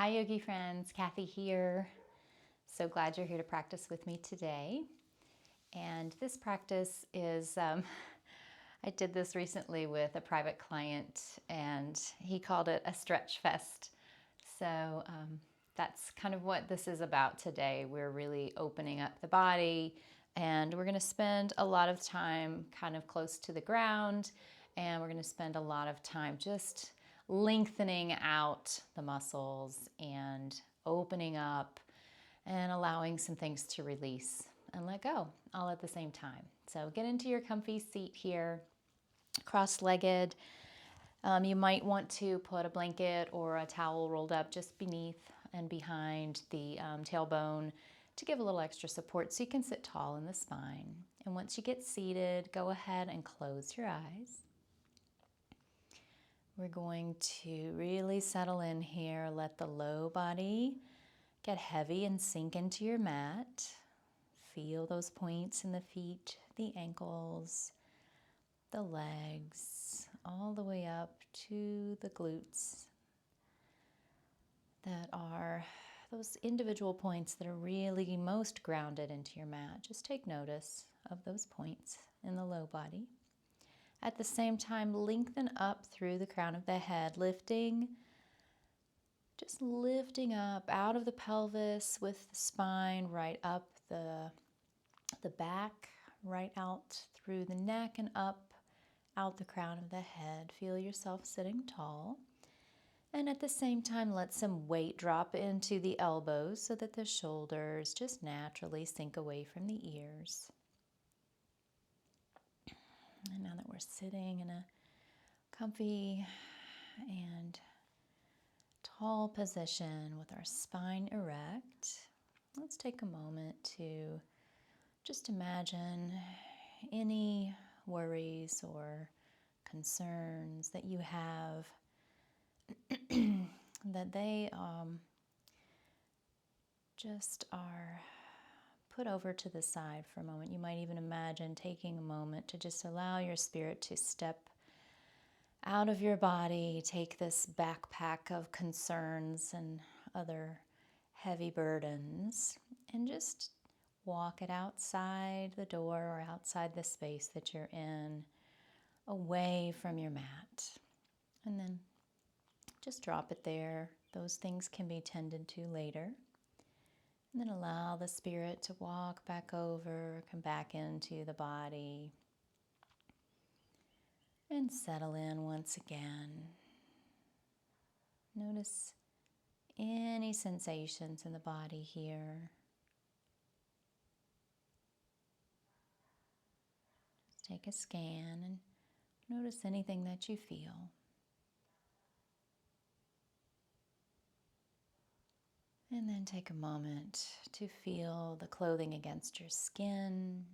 Hi yogi friends, Cathy here. So glad you're here to practice with me today. And this practice is, I did this recently with a private client and he called it a stretch fest. So that's kind of what this is about today. We're really opening up the body and we're going to spend a lot of time kind of close to the ground, and we're going to spend a lot of time just lengthening out the muscles and opening up and allowing some things to release and let go all at the same time. So get into your comfy seat here, cross-legged. You might want to put a blanket or a towel rolled up just beneath and behind the tailbone to give a little extra support so you can sit tall in the spine. And once you get seated, go ahead and close your eyes. We're going to really settle in here. Let the low body get heavy and sink into your mat. Feel those points in the feet, the ankles, the legs, all the way up to the glutes. That are those individual points that are really most grounded into your mat. Just take notice of those points in the low body. At the same time, lengthen up through the crown of the head, just lifting up out of the pelvis with the spine, right up the back, right out through the neck and up out the crown of the head. Feel yourself sitting tall. And at the same time, let some weight drop into the elbows so that the shoulders just naturally sink away from the ears. And now that we're sitting in a comfy and tall position with our spine erect, let's take a moment to just imagine any worries or concerns that you have, that they just are put over to the side for a moment. You might even imagine taking a moment to just allow your spirit to step out of your body, take this backpack of concerns and other heavy burdens, and just walk it outside the door or outside the space that you're in, away from your mat. And then just drop it there. Those things can be tended to later. And then allow the spirit to walk back over, come back into the body, and settle in once again. Notice any sensations in the body here. Just take a scan and notice anything that you feel. And then take a moment to feel the clothing against your skin.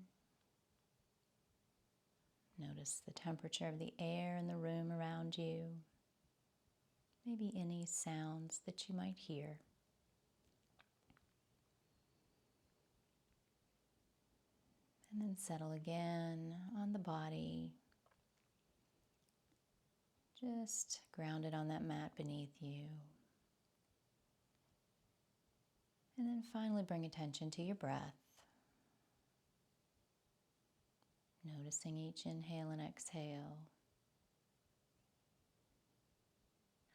Notice the temperature of the air in the room around you. Maybe any sounds that you might hear. And then settle again on the body. Just grounded on that mat beneath you. And then finally bring attention to your breath. Noticing each inhale and exhale.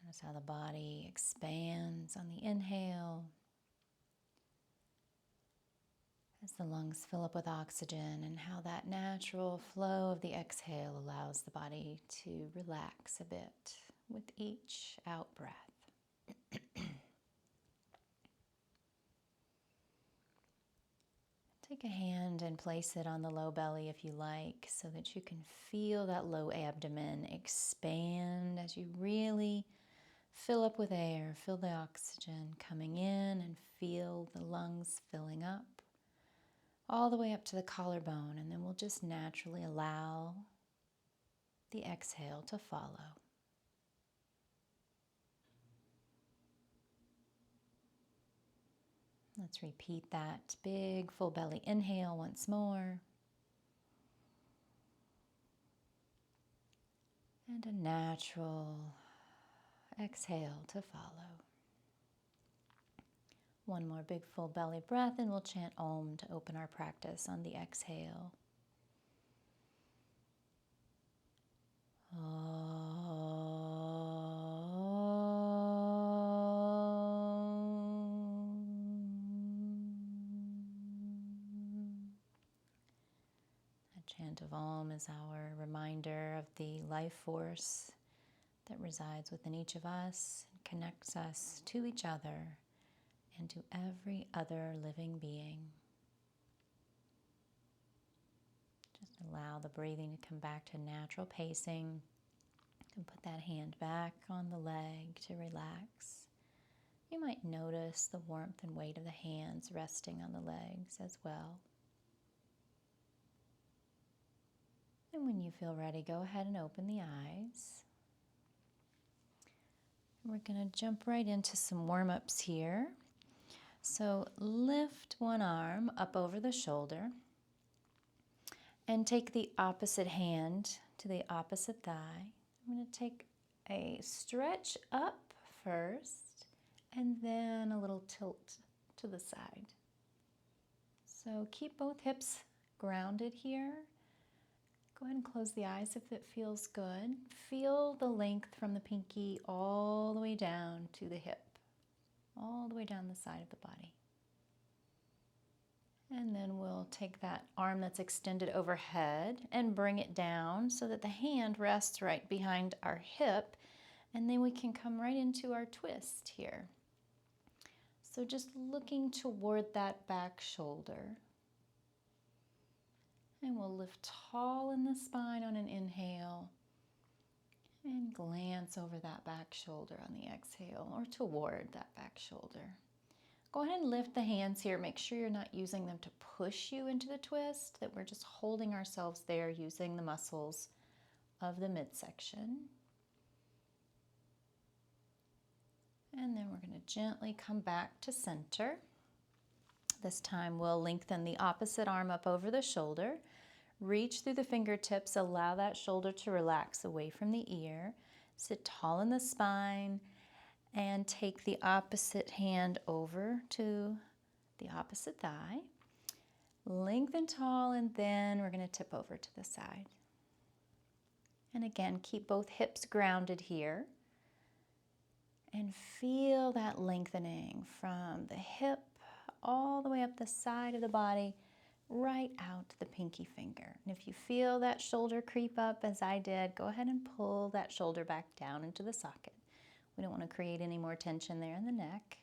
Notice how the body expands on the inhale as the lungs fill up with oxygen, and how that natural flow of the exhale allows the body to relax a bit with each out breath. Take a hand and place it on the low belly if you like, so that you can feel that low abdomen expand as you really fill up with air. Feel the oxygen coming in and feel the lungs filling up all the way up to the collarbone, and then we'll just naturally allow the exhale to follow. Let's repeat that big full belly inhale once more. And a natural exhale to follow. One more big full belly breath, and we'll chant Om to open our practice on the exhale. A chant of Om is our reminder of the life force that resides within each of us and connects us to each other and to every other living being. Just allow the breathing to come back to natural pacing and put that hand back on the leg to relax. You might notice the warmth and weight of the hands resting on the legs as well. And when you feel ready, go ahead and open the eyes. We're going to jump right into some warm-ups here. So lift one arm up over the shoulder and take the opposite hand to the opposite thigh. I'm going to take a stretch up first and then a little tilt to the side. So keep both hips grounded here. Go ahead and close the eyes if it feels good. Feel the length from the pinky all the way down to the hip, all the way down the side of the body. And then we'll take that arm that's extended overhead and bring it down so that the hand rests right behind our hip, and then we can come right into our twist here. So just looking toward that back shoulder. And we'll lift tall in the spine on an inhale and glance over that back shoulder on the exhale, or toward that back shoulder. Go ahead and lift the hands here. Make sure you're not using them to push you into the twist, that we're just holding ourselves there using the muscles of the midsection. And then we're going to gently come back to center. This time we'll lengthen the opposite arm up over the shoulder. Reach through the fingertips, allow that shoulder to relax away from the ear. Sit tall in the spine and take the opposite hand over to the opposite thigh. Lengthen tall, and then we're going to tip over to the side. And again, keep both hips grounded here. And feel that lengthening from the hip all the way up the side of the body, right out to the pinky finger. And if you feel that shoulder creep up as I did, go ahead and pull that shoulder back down into the socket. We don't want to create any more tension there in the neck.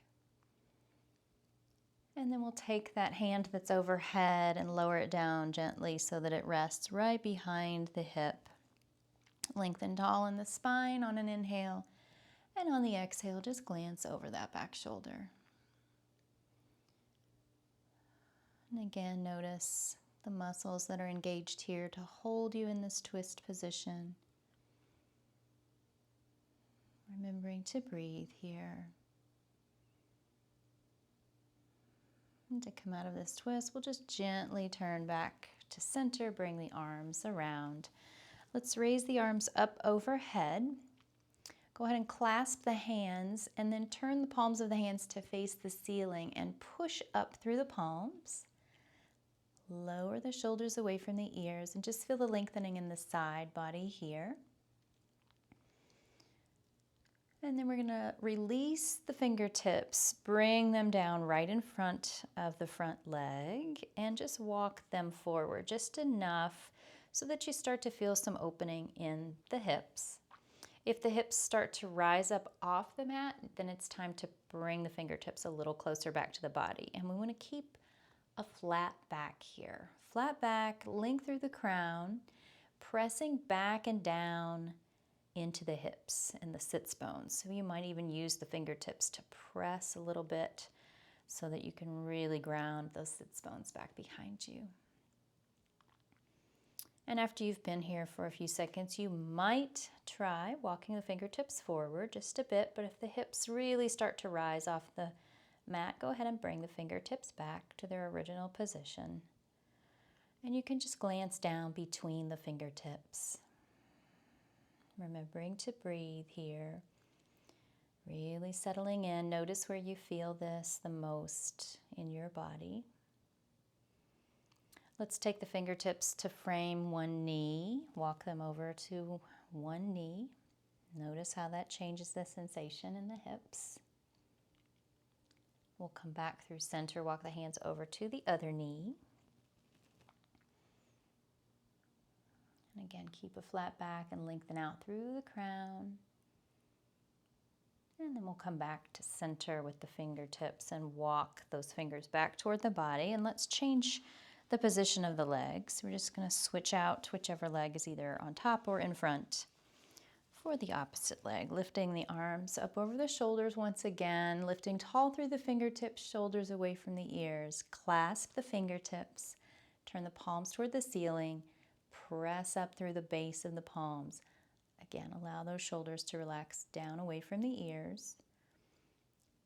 And then we'll take that hand that's overhead and lower it down gently so that it rests right behind the hip. Lengthen tall in the spine on an inhale, and on the exhale, just glance over that back shoulder. And again, notice the muscles that are engaged here to hold you in this twist position. Remembering to breathe here. And to come out of this twist, we'll just gently turn back to center, bring the arms around. Let's raise the arms up overhead. Go ahead and clasp the hands and then turn the palms of the hands to face the ceiling and push up through the palms. Lower the shoulders away from the ears and just feel the lengthening in the side body here. And then we're going to release the fingertips, bring them down right in front of the front leg and just walk them forward just enough so that you start to feel some opening in the hips. If the hips start to rise up off the mat, then it's time to bring the fingertips a little closer back to the body. And we want to keep a flat back here. Flat back, length through the crown, pressing back and down into the hips and the sits bones. So you might even use the fingertips to press a little bit so that you can really ground those sits bones back behind you. And after you've been here for a few seconds, you might try walking the fingertips forward just a bit, but if the hips really start to rise off the mat, go ahead and bring the fingertips back to their original position. And you can just glance down between the fingertips. Remembering to breathe here. Really settling in. Notice where you feel this the most in your body. Let's take the fingertips to frame one knee. Walk them over to one knee. Notice how that changes the sensation in the hips. We'll come back through center, walk the hands over to the other knee. And again, keep a flat back and lengthen out through the crown. And then we'll come back to center with the fingertips and walk those fingers back toward the body. And let's change the position of the legs. We're just going to switch out whichever leg is either on top or in front for the opposite leg. Lifting the arms up over the shoulders once again, lifting tall through the fingertips, shoulders away from the ears. Clasp the fingertips, turn the palms toward the ceiling, press up through the base of the palms. Again, allow those shoulders to relax down away from the ears.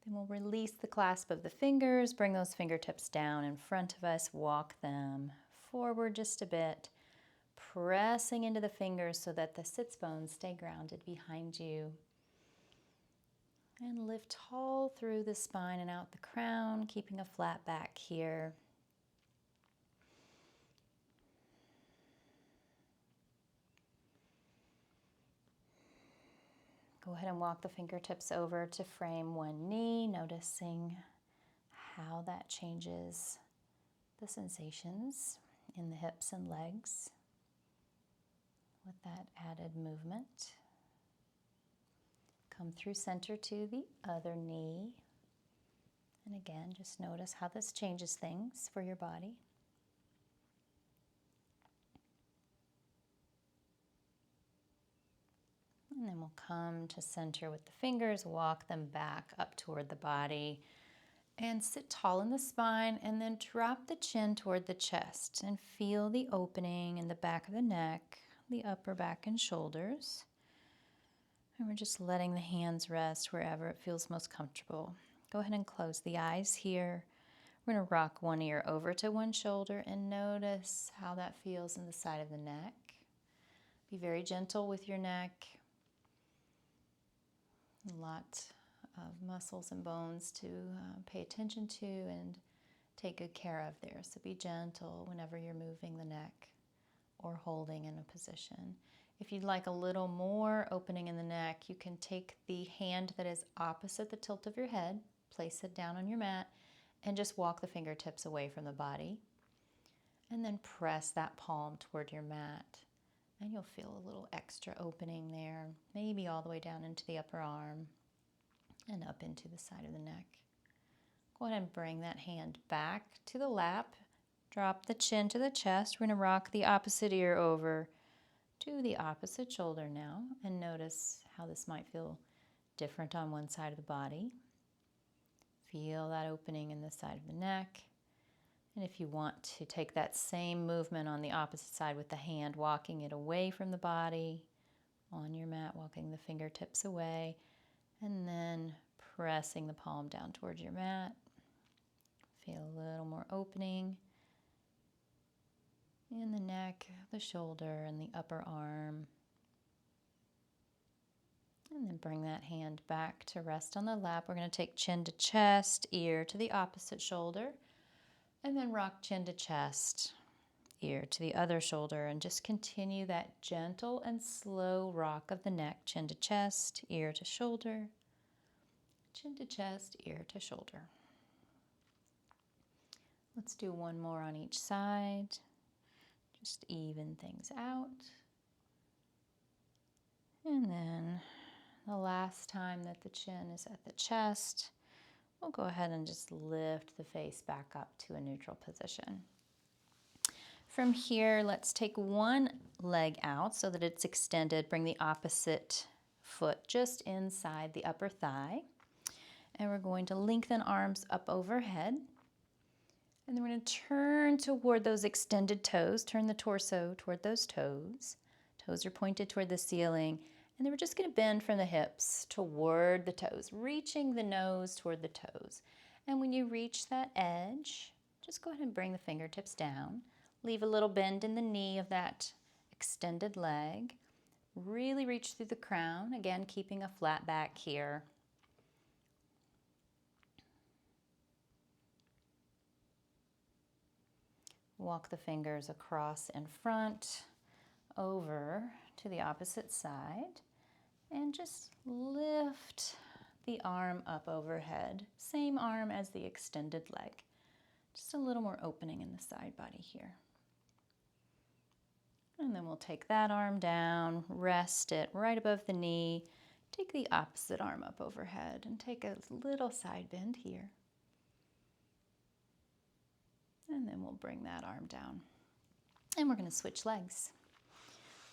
Then we'll release the clasp of the fingers, bring those fingertips down in front of us, walk them forward just a bit, pressing into the fingers so that the sits bones stay grounded behind you. And lift tall through the spine and out the crown, keeping a flat back here. Go ahead and walk the fingertips over to frame one knee, noticing how that changes the sensations in the hips and legs with that added movement. Come through center to the other knee. And again, just notice how this changes things for your body. And then we'll come to center with the fingers, walk them back up toward the body, and sit tall in the spine, and then drop the chin toward the chest and feel the opening in the back of the neck, the upper back and shoulders. And we're just letting the hands rest wherever it feels most comfortable. Go ahead and close the eyes here. We're going to rock one ear over to one shoulder and notice how that feels in the side of the neck. Be very gentle with your neck. A lot of muscles and bones to pay attention to and take good care of there. So be gentle whenever you're moving the neck or holding in a position. If you'd like a little more opening in the neck, you can take the hand that is opposite the tilt of your head, place it down on your mat, and just walk the fingertips away from the body. And then press that palm toward your mat. And you'll feel a little extra opening there, maybe all the way down into the upper arm and up into the side of the neck. Go ahead and bring that hand back to the lap. Drop the chin to the chest. We're going to rock the opposite ear over to the opposite shoulder now. And notice how this might feel different on one side of the body. Feel that opening in the side of the neck. And if you want to take that same movement on the opposite side with the hand, walking it away from the body, on your mat, walking the fingertips away, and then pressing the palm down towards your mat. Feel a little more opening in the neck, the shoulder, and the upper arm. And then bring that hand back to rest on the lap. We're going to take chin to chest, ear to the opposite shoulder. And then rock chin to chest, ear to the other shoulder, and just continue that gentle and slow rock of the neck, chin to chest, ear to shoulder, chin to chest, ear to shoulder. Let's do one more on each side. Just even things out. And then the last time that the chin is at the chest, we'll go ahead and just lift the face back up to a neutral position. From here, let's take one leg out so that it's extended. Bring the opposite foot just inside the upper thigh. And we're going to lengthen arms up overhead. And then we're going to turn toward those extended toes. Turn the torso toward those toes. Toes are pointed toward the ceiling. And then we're just going to bend from the hips toward the toes, reaching the nose toward the toes. And when you reach that edge, just go ahead and bring the fingertips down. Leave a little bend in the knee of that extended leg. Really reach through the crown, again keeping a flat back here. Walk the fingers across in front, over to the opposite side, and just lift the arm up overhead. Same arm as the extended leg. Just a little more opening in the side body here. And then we'll take that arm down, rest it right above the knee. Take the opposite arm up overhead and take a little side bend here. And then we'll bring that arm down. And we're going to switch legs.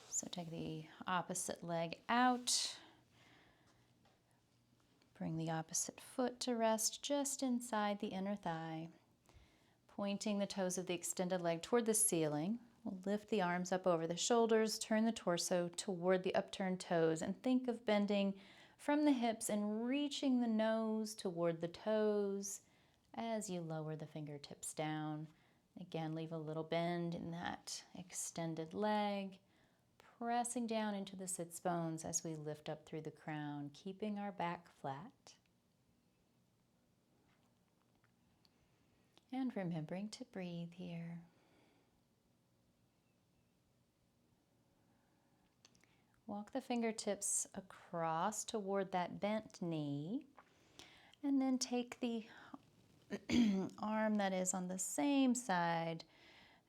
So take the opposite leg out. Bring the opposite foot to rest just inside the inner thigh. Pointing the toes of the extended leg toward the ceiling. We'll lift the arms up over the shoulders, turn the torso toward the upturned toes, and think of bending from the hips and reaching the nose toward the toes as you lower the fingertips down. Again, leave a little bend in that extended leg, pressing down into the sits bones as we lift up through the crown, keeping our back flat. And remembering to breathe here. Walk the fingertips across toward that bent knee, and then take the arm that is on the same side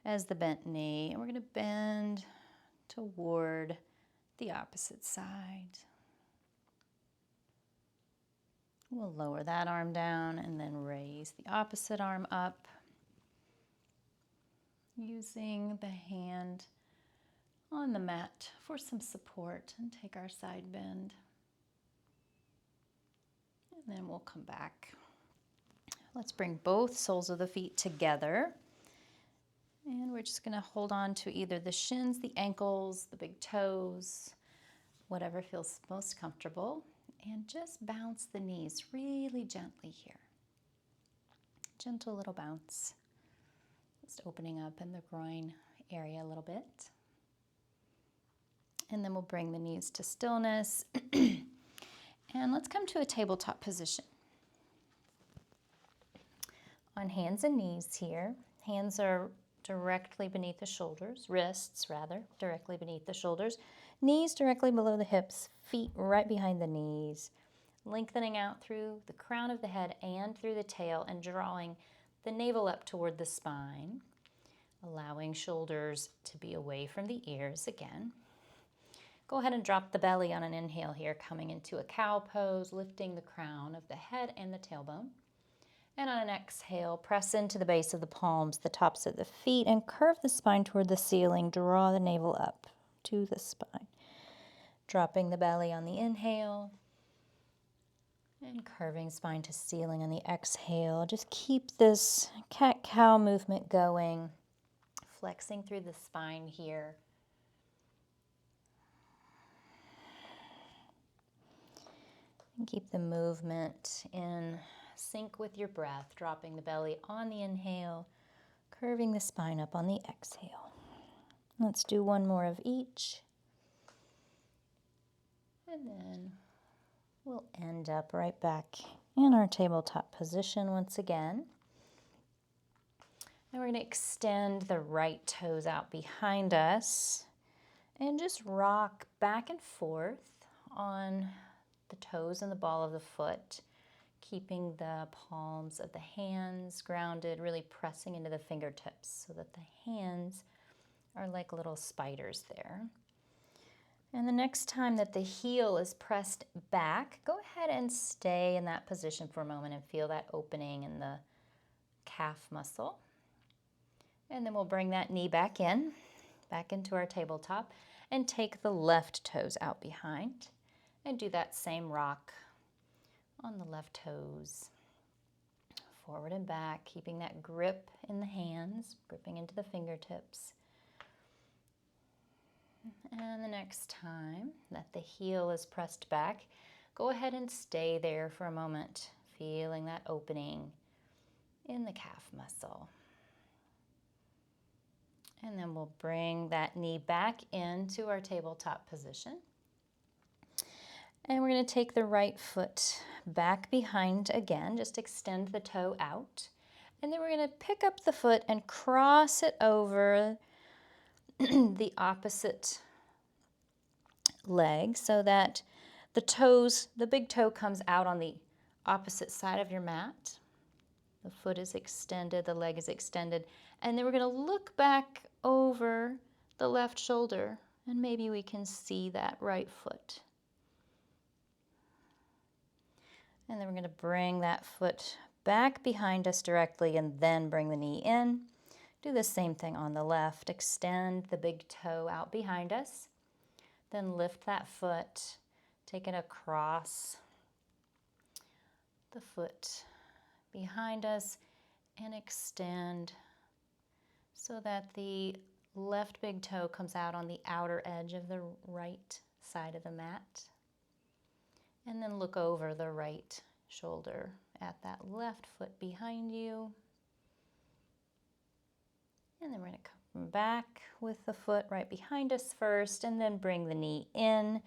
as the bent knee, and we're going to bend toward the opposite side. We'll lower that arm down and then raise the opposite arm up, using the hand on the mat for some support, and take our side bend. And then we'll come back. Let's bring both soles of the feet together. And we're just going to hold on to either the shins, the ankles, the big toes, whatever feels most comfortable. And just bounce the knees really gently here. Gentle little bounce. Just opening up in the groin area a little bit. And then we'll bring the knees to stillness. And let's come to a tabletop position. On hands and knees here. Hands are directly beneath the shoulders, wrists rather, directly beneath the shoulders. Knees directly below the hips, feet right behind the knees. Lengthening out through the crown of the head and through the tail, and drawing the navel up toward the spine. Allowing shoulders to be away from the ears again. Go ahead and drop the belly on an inhale here, coming into a cow pose, lifting the crown of the head and the tailbone. And on an exhale, press into the base of the palms, the tops of the feet, and curve the spine toward the ceiling. Draw the navel up to the spine. Dropping the belly on the inhale. And curving spine to ceiling on the exhale. Just keep this cat-cow movement going. Flexing through the spine here. And keep the movement in sync with your breath, dropping the belly on the inhale, curving the spine up on the exhale. Let's do one more of each. And then we'll end up right back in our tabletop position once again. And we're going to extend the right toes out behind us and just rock back and forth on the toes and the ball of the foot, keeping the palms of the hands grounded, really pressing into the fingertips so that the hands are like little spiders there. And the next time that the heel is pressed back, go ahead and stay in that position for a moment and feel that opening in the calf muscle. And then we'll bring that knee back into our tabletop, and take the left toes out behind. And do that same rock on the left toes, forward and back, keeping that grip in the hands, gripping into the fingertips. And the next time that the heel is pressed back, go ahead and stay there for a moment, feeling that opening in the calf muscle. And then we'll bring that knee back into our tabletop position. And we're going to take the right foot back behind again. Just extend the toe out. And then we're going to pick up the foot and cross it over the opposite leg so that the big toe comes out on the opposite side of your mat. The foot is extended, the leg is extended. And then we're going to look back over the left shoulder, and maybe we can see that right foot. And then we're going to bring that foot back behind us directly and then bring the knee in. Do the same thing on the left. Extend the big toe out behind us. Then lift that foot, take it across the foot behind us and extend so that the left big toe comes out on the outer edge of the right side of the mat. And then look over the right shoulder at that left foot behind you. And then we're going to come back with the foot right behind us first and then bring the knee in.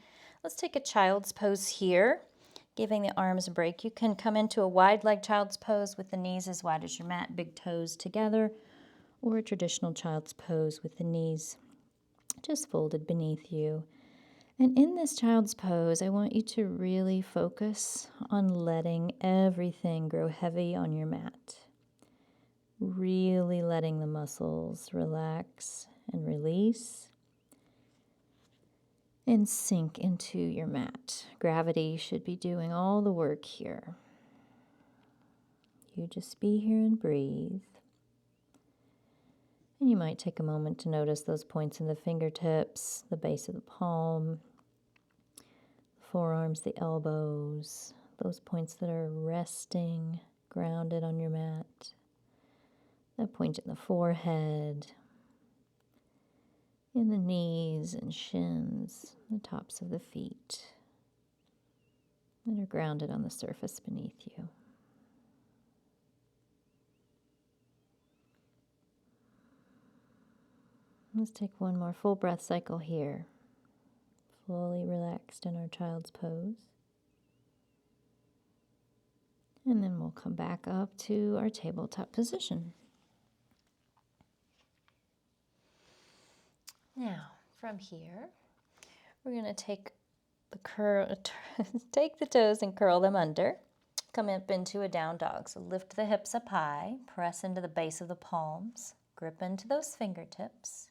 Let's take a child's pose here, giving the arms a break. You can come into a wide leg child's pose with the knees as wide as your mat, big toes together, or a traditional child's pose with the knees just folded beneath you. And in this child's pose, I want you to really focus on letting everything grow heavy on your mat. Really letting the muscles relax and release and sink into your mat. Gravity should be doing all the work here. You just be here and breathe. And you might take a moment to notice those points in the fingertips, the base of the palm, the forearms, the elbows, those points that are resting, grounded on your mat. That point in the forehead, in the knees and shins, the tops of the feet that are grounded on the surface beneath you. Let's take one more full breath cycle here. Fully relaxed in our child's pose. And then we'll come back up to our tabletop position. Now, from here, we're going to take the toes and curl them under. Come up into a down dog. So lift the hips up high, press into the base of the palms, grip into those fingertips.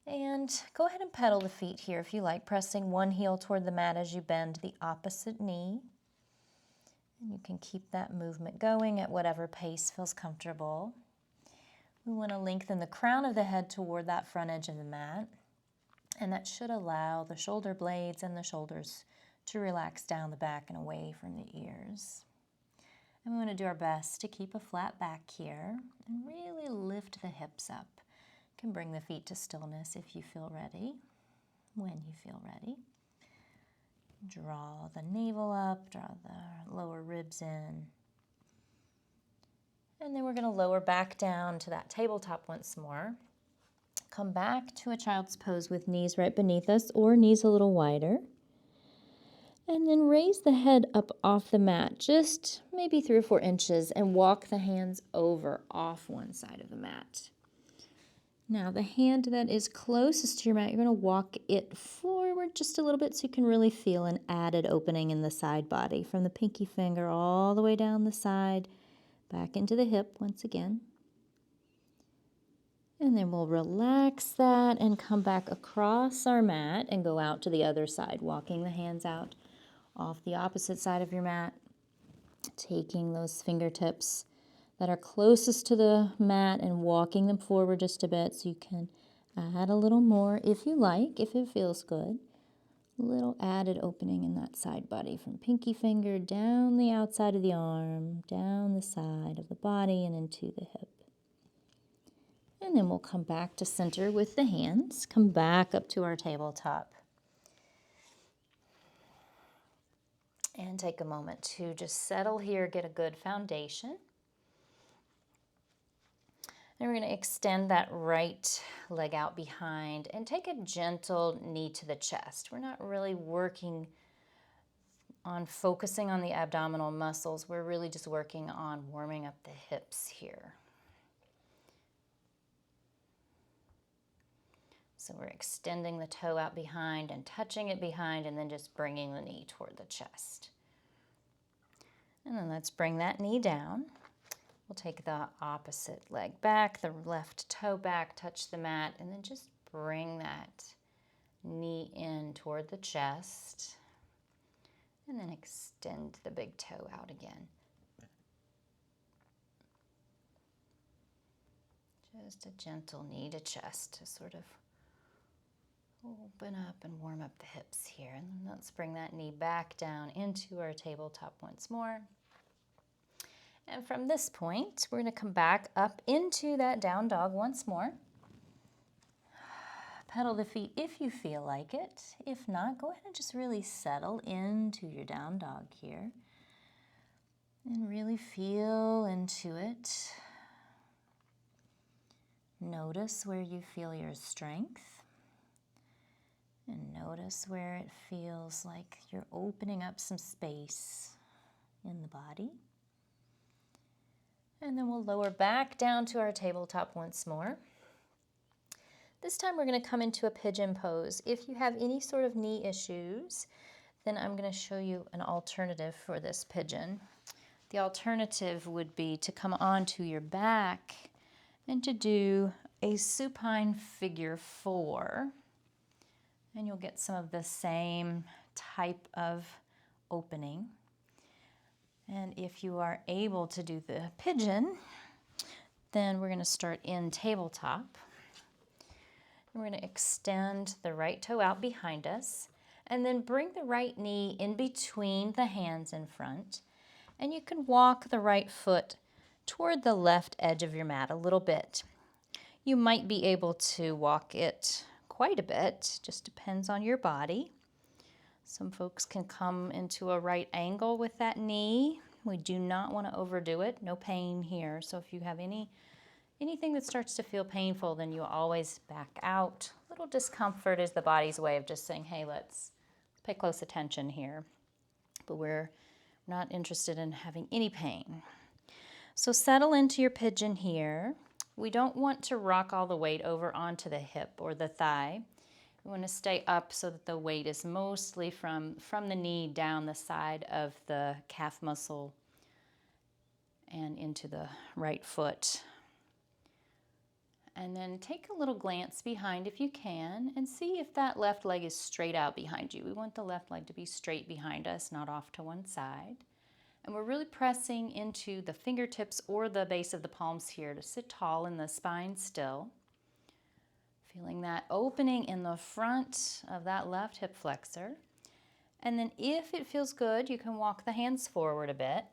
And go ahead and pedal the feet here if you like, pressing one heel toward the mat as you bend the opposite knee. And you can keep that movement going at whatever pace feels comfortable. We want to lengthen the crown of the head toward that front edge of the mat. And that should allow the shoulder blades and the shoulders to relax down the back and away from the ears. And we want to do our best to keep a flat back here and really lift the hips up. You can bring the feet to stillness if you feel ready, when you feel ready. Draw the navel up, draw the lower ribs in. And then we're going to lower back down to that tabletop once more. Come back to a child's pose with knees right beneath us or knees a little wider. And then raise the head up off the mat, just maybe 3 or 4 inches, and walk the hands over off one side of the mat. Now, the hand that is closest to your mat, you're going to walk it forward just a little bit so you can really feel an added opening in the side body from the pinky finger all the way down the side, back into the hip once again. And then we'll relax that and come back across our mat and go out to the other side, walking the hands out off the opposite side of your mat, taking those fingertips that are closest to the mat and walking them forward just a bit so you can add a little more if you like, if it feels good. A little added opening in that side body from pinky finger down the outside of the arm, down the side of the body and into the hip. And then we'll come back to center with the hands, come back up to our tabletop. And take a moment to just settle here, get a good foundation. And we're going to extend that right leg out behind and take a gentle knee to the chest. We're not really working on focusing on the abdominal muscles. We're really just working on warming up the hips here. So we're extending the toe out behind and touching it behind, and then just bringing the knee toward the chest. And then let's bring that knee down. We'll take the opposite leg back, the left toe back, touch the mat, and then just bring that knee in toward the chest. And then extend the big toe out again. Just a gentle knee to chest to sort of open up and warm up the hips here. And then let's bring that knee back down into our tabletop once more. And from this point, we're going to come back up into that down dog once more. Pedal the feet if you feel like it. If not, go ahead and just really settle into your down dog here. And really feel into it. Notice where you feel your strength. And notice where it feels like you're opening up some space in the body. And then we'll lower back down to our tabletop once more. This time we're going to come into a pigeon pose. If you have any sort of knee issues, then I'm going to show you an alternative for this pigeon. The alternative would be to come onto your back and to do a supine figure 4. And you'll get some of the same type of opening. And if you are able to do the pigeon, then we're going to start in tabletop. We're going to extend the right toe out behind us, and then bring the right knee in between the hands in front. And you can walk the right foot toward the left edge of your mat a little bit. You might be able to walk it quite a bit, just depends on your body. Some folks can come into a right angle with that knee. We do not want to overdo it, no pain here. So if you have anything that starts to feel painful, then you always back out. A little discomfort is the body's way of just saying, hey, let's pay close attention here. But we're not interested in having any pain. So settle into your pigeon here. We don't want to rock all the weight over onto the hip or the thigh. We want to stay up so that the weight is mostly from the knee down the side of the calf muscle and into the right foot. And then take a little glance behind if you can and see if that left leg is straight out behind you. We want the left leg to be straight behind us, not off to one side. And we're really pressing into the fingertips or the base of the palms here to sit tall in the spine still. Feeling that opening in the front of that left hip flexor. And then if it feels good, you can walk the hands forward a bit,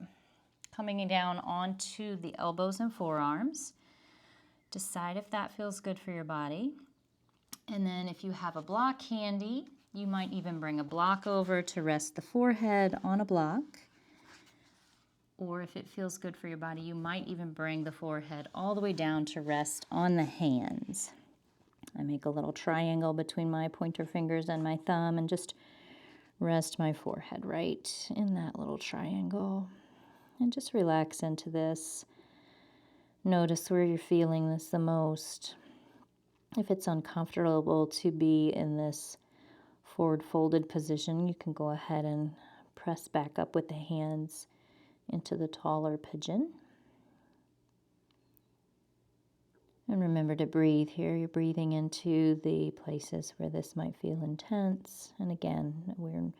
coming down onto the elbows and forearms. Decide if that feels good for your body. And then if you have a block handy, you might even bring a block over to rest the forehead on a block. Or if it feels good for your body, you might even bring the forehead all the way down to rest on the hands. I make a little triangle between my pointer fingers and my thumb and just rest my forehead right in that little triangle. And just relax into this. Notice where you're feeling this the most. If it's uncomfortable to be in this forward folded position, you can go ahead and press back up with the hands into the taller pigeon. And remember to breathe here. You're breathing into the places where this might feel intense. And again, we're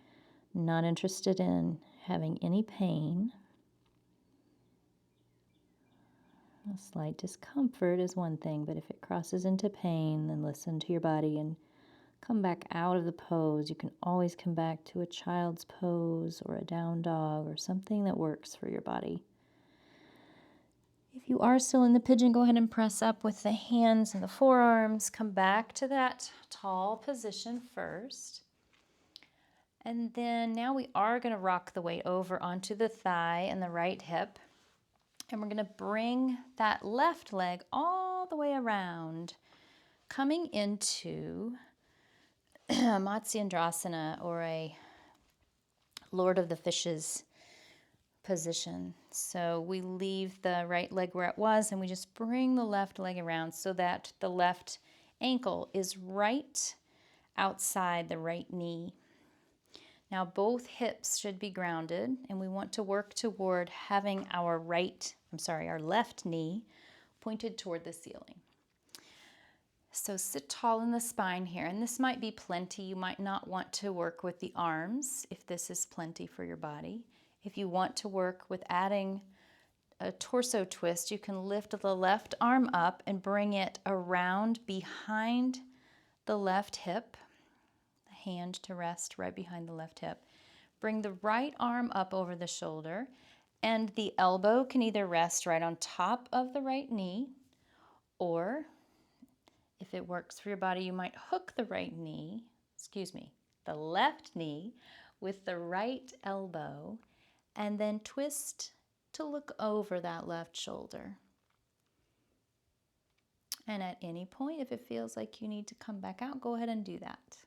not interested in having any pain. A slight discomfort is one thing, but if it crosses into pain, then listen to your body and come back out of the pose. You can always come back to a child's pose or a down dog or something that works for your body. If you are still in the pigeon, go ahead and press up with the hands and the forearms. Come back to that tall position first. And then now we are going to rock the weight over onto the thigh and the right hip. And we're going to bring that left leg all the way around, coming into Matsyendrasana, or a Lord of the Fishes position. So we leave the right leg where it was and we just bring the left leg around so that the left ankle is right outside the right knee. Now both hips should be grounded, and we want to work toward having our left knee pointed toward the ceiling. So sit tall in the spine here, and this might be plenty. You might not want to work with the arms if this is plenty for your body. If you want to work with adding a torso twist, you can lift the left arm up and bring it around behind the left hip, the hand to rest right behind the left hip. Bring the right arm up over the shoulder, and the elbow can either rest right on top of the right knee, or if it works for your body, you might hook the left knee with the right elbow and then twist to look over that left shoulder. And at any point, if it feels like you need to come back out, go ahead and do that.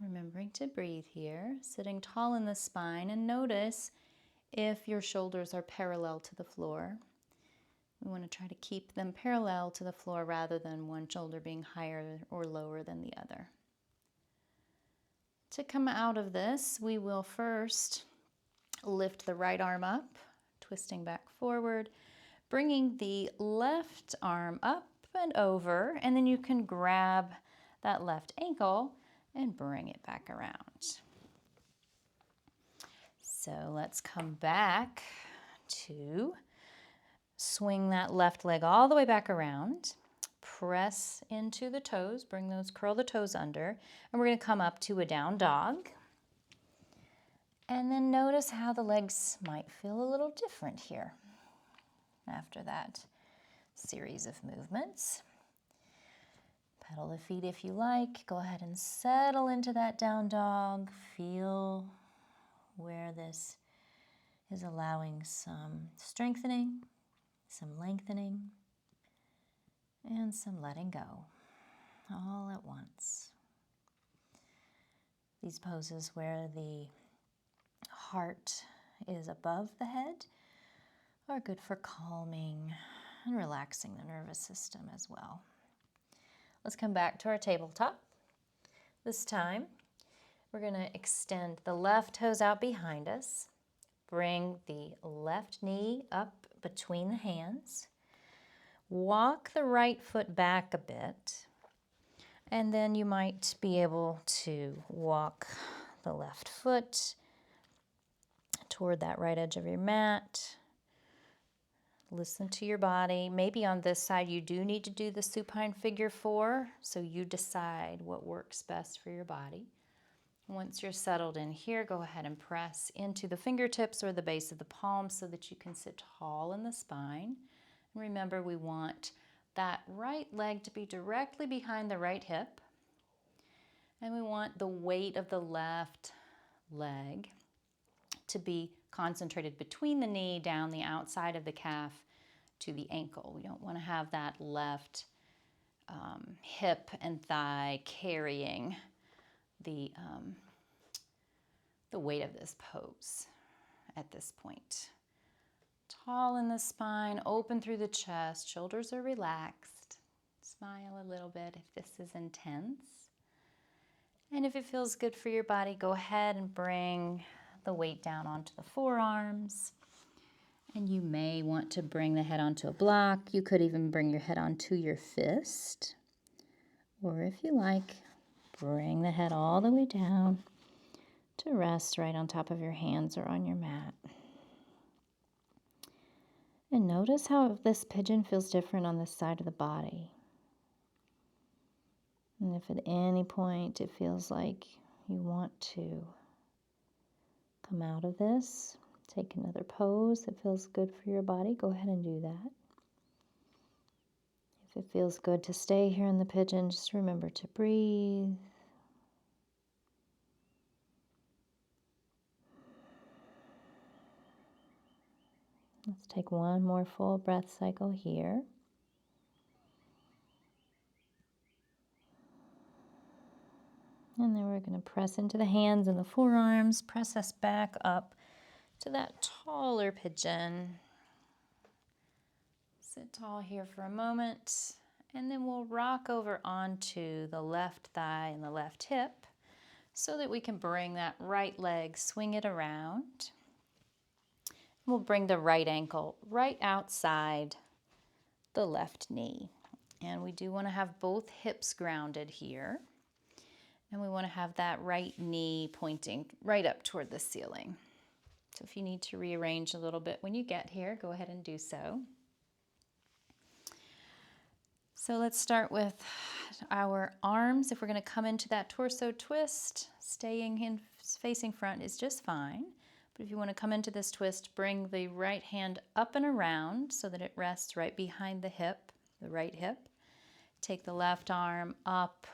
Remembering to breathe here, sitting tall in the spine, and notice if your shoulders are parallel to the floor. We want to try to keep them parallel to the floor rather than one shoulder being higher or lower than the other. To come out of this, we will first lift the right arm up, twisting back forward, bringing the left arm up and over, and then you can grab that left ankle and bring it back around. So let's come back to swing that left leg all the way back around. Press into the toes, curl the toes under, and we're going to come up to a down dog. And then notice how the legs might feel a little different here after that series of movements. Pedal the feet if you like. Go ahead and settle into that down dog. Feel where this is allowing some strengthening, some lengthening, and some letting go all at once. These poses where the heart is above the head are good for calming and relaxing the nervous system as well. Let's come back to our tabletop. This time, we're going to extend the left toes out behind us. Bring the left knee up between the hands. Walk the right foot back a bit. And then you might be able to walk the left foot toward that right edge of your mat. Listen to your body. Maybe on this side you do need to do the supine figure 4, so you decide what works best for your body. Once you're settled in here, go ahead and press into the fingertips or the base of the palms so that you can sit tall in the spine. And remember, we want that right leg to be directly behind the right hip, and we want the weight of the left leg to be concentrated between the knee, down the outside of the calf to the ankle. We don't want to have that left hip and thigh carrying the weight of this pose at this point. Tall in the spine, open through the chest, shoulders are relaxed. Smile a little bit if this is intense. And if it feels good for your body, go ahead and bring the weight down onto the forearms. And you may want to bring the head onto a block. You could even bring your head onto your fist. Or if you like, bring the head all the way down to rest right on top of your hands or on your mat. And notice how this pigeon feels different on this side of the body. And if at any point it feels like you want to come out of this, take another pose that feels good for your body, go ahead and do that. If it feels good to stay here in the pigeon, just remember to breathe. Let's take one more full breath cycle here. And then we're going to press into the hands and the forearms, press us back up to that taller pigeon. Sit tall here for a moment, and then we'll rock over onto the left thigh and the left hip so that we can bring that right leg, swing it around. We'll bring the right ankle right outside the left knee. And we do want to have both hips grounded here. And we want to have that right knee pointing right up toward the ceiling. So if you need to rearrange a little bit when you get here, go ahead and do so. So let's start with our arms. If we're going to come into that torso twist, staying in facing front is just fine. But if you want to come into this twist, bring the right hand up and around so that it rests right behind the hip, the right hip. Take the left arm up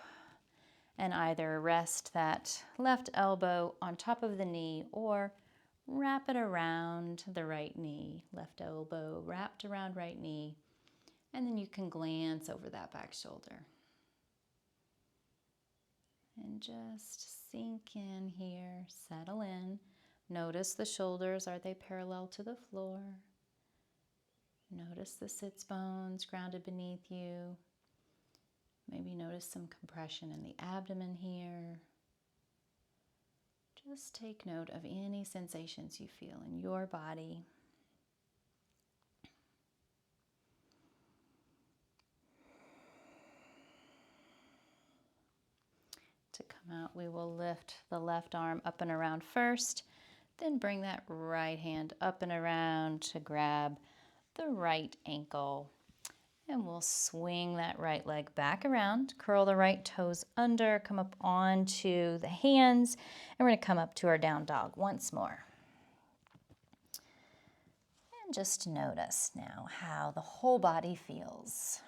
and either rest that left elbow on top of the knee or wrap it around the right knee. Left elbow wrapped around right knee. And then you can glance over that back shoulder. And just sink in here, settle in. Notice the shoulders, are they parallel to the floor? Notice the sits bones grounded beneath you. Maybe notice some compression in the abdomen here. Just take note of any sensations you feel in your body. To come out, we will lift the left arm up and around first, then bring that right hand up and around to grab the right ankle. And we'll swing that right leg back around, curl the right toes under, come up onto the hands, and we're going to come up to our down dog once more. And just notice now how the whole body feels.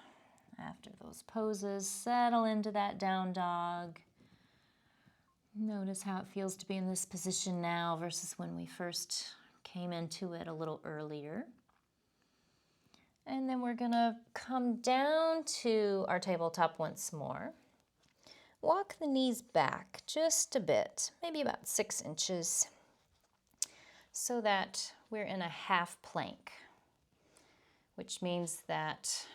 After those poses, settle into that down dog. Notice how it feels to be in this position now versus when we first came into it a little earlier. And then we're going to come down to our tabletop once more. Walk the knees back just a bit, maybe about 6 inches, so that we're in a half plank, which means that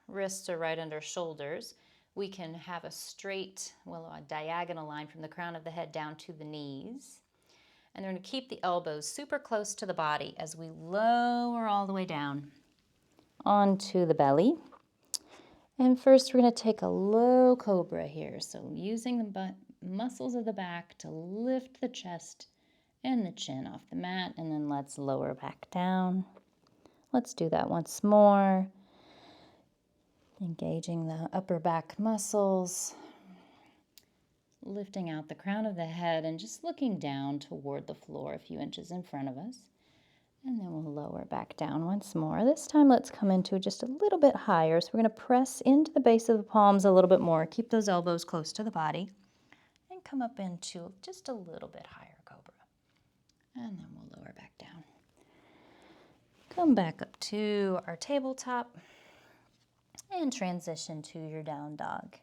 wrists are right under shoulders. We can have a straight, a diagonal line from the crown of the head down to the knees. And we're going to keep the elbows super close to the body as we lower all the way down onto the belly. And first we're going to take a low cobra here. So using the muscles of the back to lift the chest and the chin off the mat, and then let's lower back down. Let's do that once more. Engaging the upper back muscles, lifting out the crown of the head and just looking down toward the floor a few inches in front of us. And then we'll lower back down once more. This time let's come into just a little bit higher. So we're going to press into the base of the palms a little bit more. Keep those elbows close to the body. And come up into just a little bit higher cobra. And then we'll lower back down. Come back up to our tabletop. And transition to your down dog.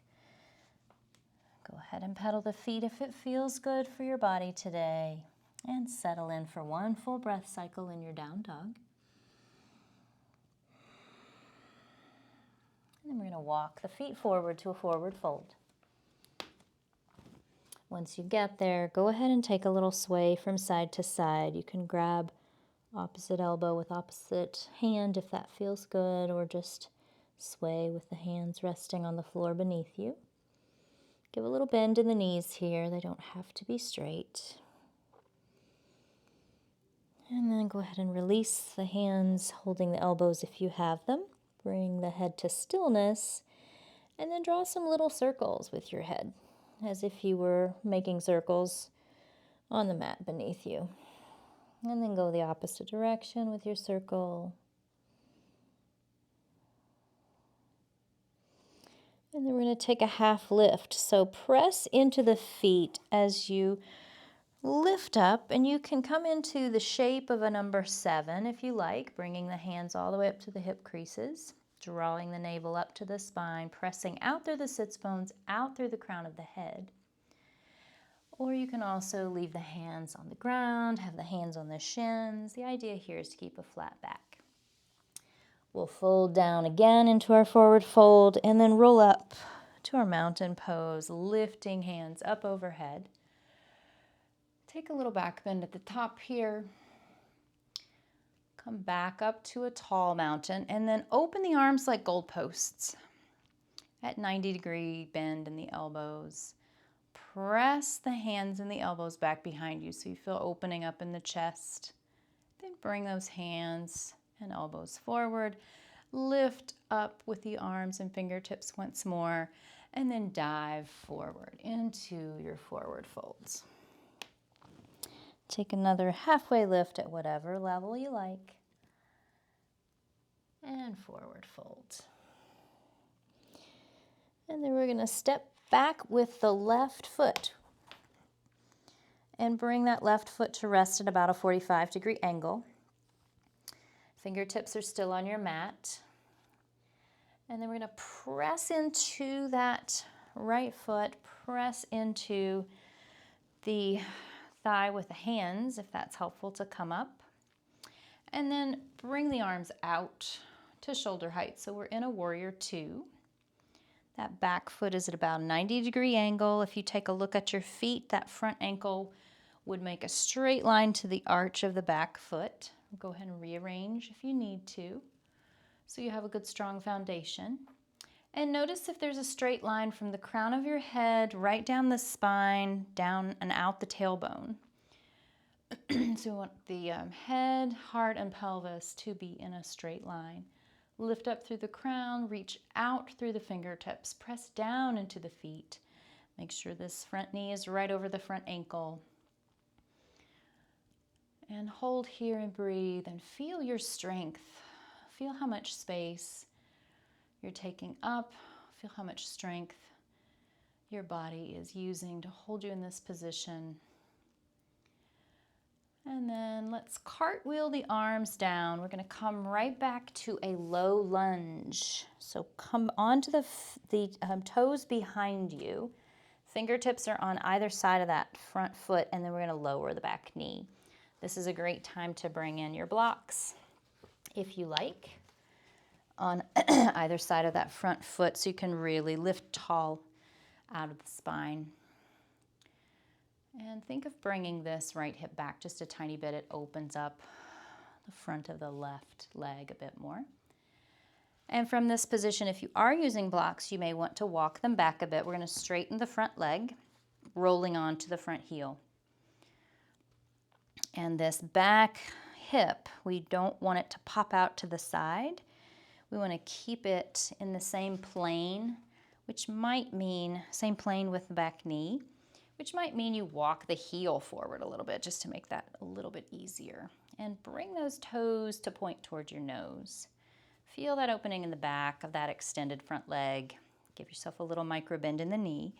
Go ahead and pedal the feet if it feels good for your body today. And settle in for one full breath cycle in your down dog. And then we're going to walk the feet forward to a forward fold. Once you get there, go ahead and take a little sway from side to side. You can grab opposite elbow with opposite hand if that feels good, or just sway with the hands resting on the floor beneath you. Give a little bend in the knees here. They don't have to be straight. And then go ahead and release the hands, holding the elbows if you have them. Bring the head to stillness, and then draw some little circles with your head, as if you were making circles on the mat beneath you. And then go the opposite direction with your circle. And then we're going to take a half lift. So press into the feet as you lift up, and you can come into the shape of a number 7 if you like, bringing the hands all the way up to the hip creases, drawing the navel up to the spine, pressing out through the sits bones, out through the crown of the head. Or you can also leave the hands on the ground, have the hands on the shins. The idea here is to keep a flat back. We'll fold down again into our forward fold and then roll up to our mountain pose, lifting hands up overhead. Take a little back bend at the top here. Come back up to a tall mountain and then open the arms like goalposts at 90-degree bend in the elbows. Press the hands and the elbows back behind you so you feel opening up in the chest. Then bring those hands and elbows forward. Lift up with the arms and fingertips once more, and then dive forward into your forward folds. Take another halfway lift at whatever level you like, and forward fold. And then we're going to step back with the left foot and bring that left foot to rest at about a 45-degree angle. Fingertips are still on your mat. And then we're going to press into that right foot, press into the thigh with the hands, if that's helpful to come up. And then bring the arms out to shoulder height. So we're in a warrior two. That back foot is at about a 90-degree angle. If you take a look at your feet, that front ankle would make a straight line to the arch of the back foot. Go ahead and rearrange if you need to, so you have a good strong foundation. And notice if there's a straight line from the crown of your head right down the spine, down and out the tailbone. So we want the head, heart, and pelvis to be in a straight line. Lift up through the crown, reach out through the fingertips, press down into the feet. Make sure this front knee is right over the front ankle. And hold here and breathe and feel your strength. Feel how much space you're taking up. Feel how much strength your body is using to hold you in this position. And then let's cartwheel the arms down. We're going to come right back to a low lunge. So come onto the toes behind you. Fingertips are on either side of that front foot, and then we're going to lower the back knee. This is a great time to bring in your blocks, if you like, on either side of that front foot so you can really lift tall out of the spine. And think of bringing this right hip back just a tiny bit. It opens up the front of the left leg a bit more. And from this position, if you are using blocks, you may want to walk them back a bit. We're going to straighten the front leg, rolling onto the front heel. And this back hip, we don't want it to pop out to the side. We want to keep it in the same plane, which might mean same plane with the back knee, which might mean you walk the heel forward a little bit just to make that a little bit easier. And bring those toes to point towards your nose. Feel that opening in the back of that extended front leg. Give yourself a little micro bend in the knee.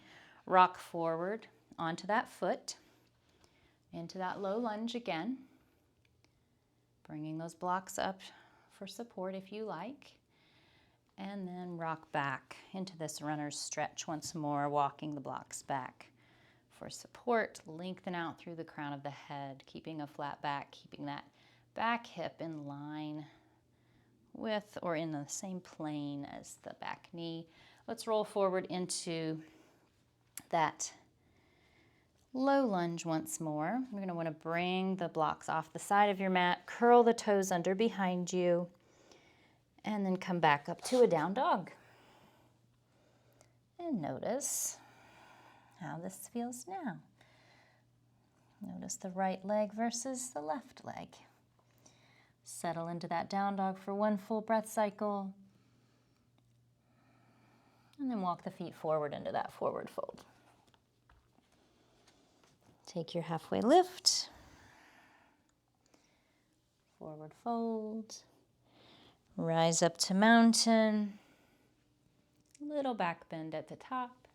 Rock forward onto that foot. Into that low lunge again. Bringing those blocks up for support if you like. And then rock back into this runner's stretch once more, walking the blocks back. For support, lengthen out through the crown of the head, keeping a flat back, keeping that back hip in line with or in the same plane as the back knee. Let's roll forward into that low lunge once more. You're going to want to bring the blocks off the side of your mat, curl the toes under behind you, and then come back up to a down dog. And notice how this feels now. Notice the right leg versus the left leg. Settle into that down dog for one full breath cycle. And then walk the feet forward into that forward fold. Take your halfway lift, forward fold, rise up to mountain, little back bend at the top,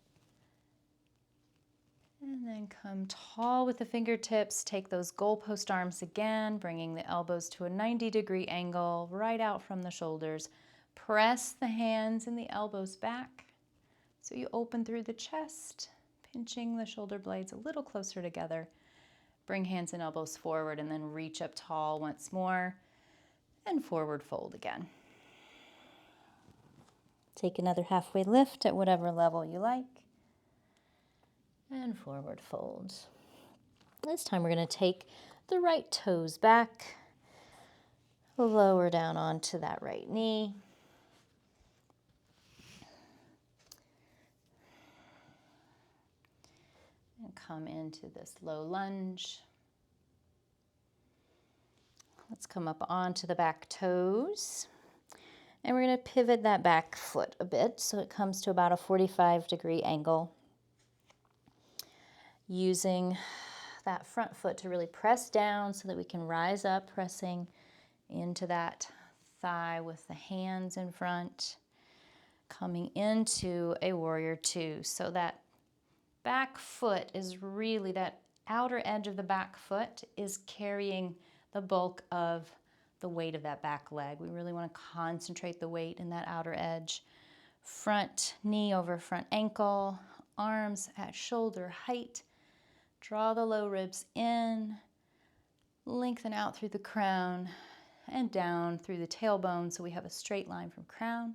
and then come tall with the fingertips. Take those goalpost arms again, bringing the elbows to a 90-degree angle, right out from the shoulders. Press the hands and the elbows back so you open through the chest. pinching the shoulder blades a little closer together. Bring hands and elbows forward and then reach up tall once more and forward fold again. Take another halfway lift at whatever level you like and forward fold. This time we're going to take the right toes back, lower down onto that right knee. And come into this low lunge. Let's come up onto the back toes. And we're going to pivot that back foot a bit so it comes to about a 45-degree angle. Using that front foot to really press down so that we can rise up, pressing into that thigh with the hands in front. Coming into a warrior two. So that back foot is really, that outer edge of the back foot is carrying the bulk of the weight of that back leg. We really want to concentrate the weight in that outer edge. Front knee over front ankle, arms at shoulder height. Draw the low ribs in, lengthen out through the crown and down through the tailbone so we have a straight line from crown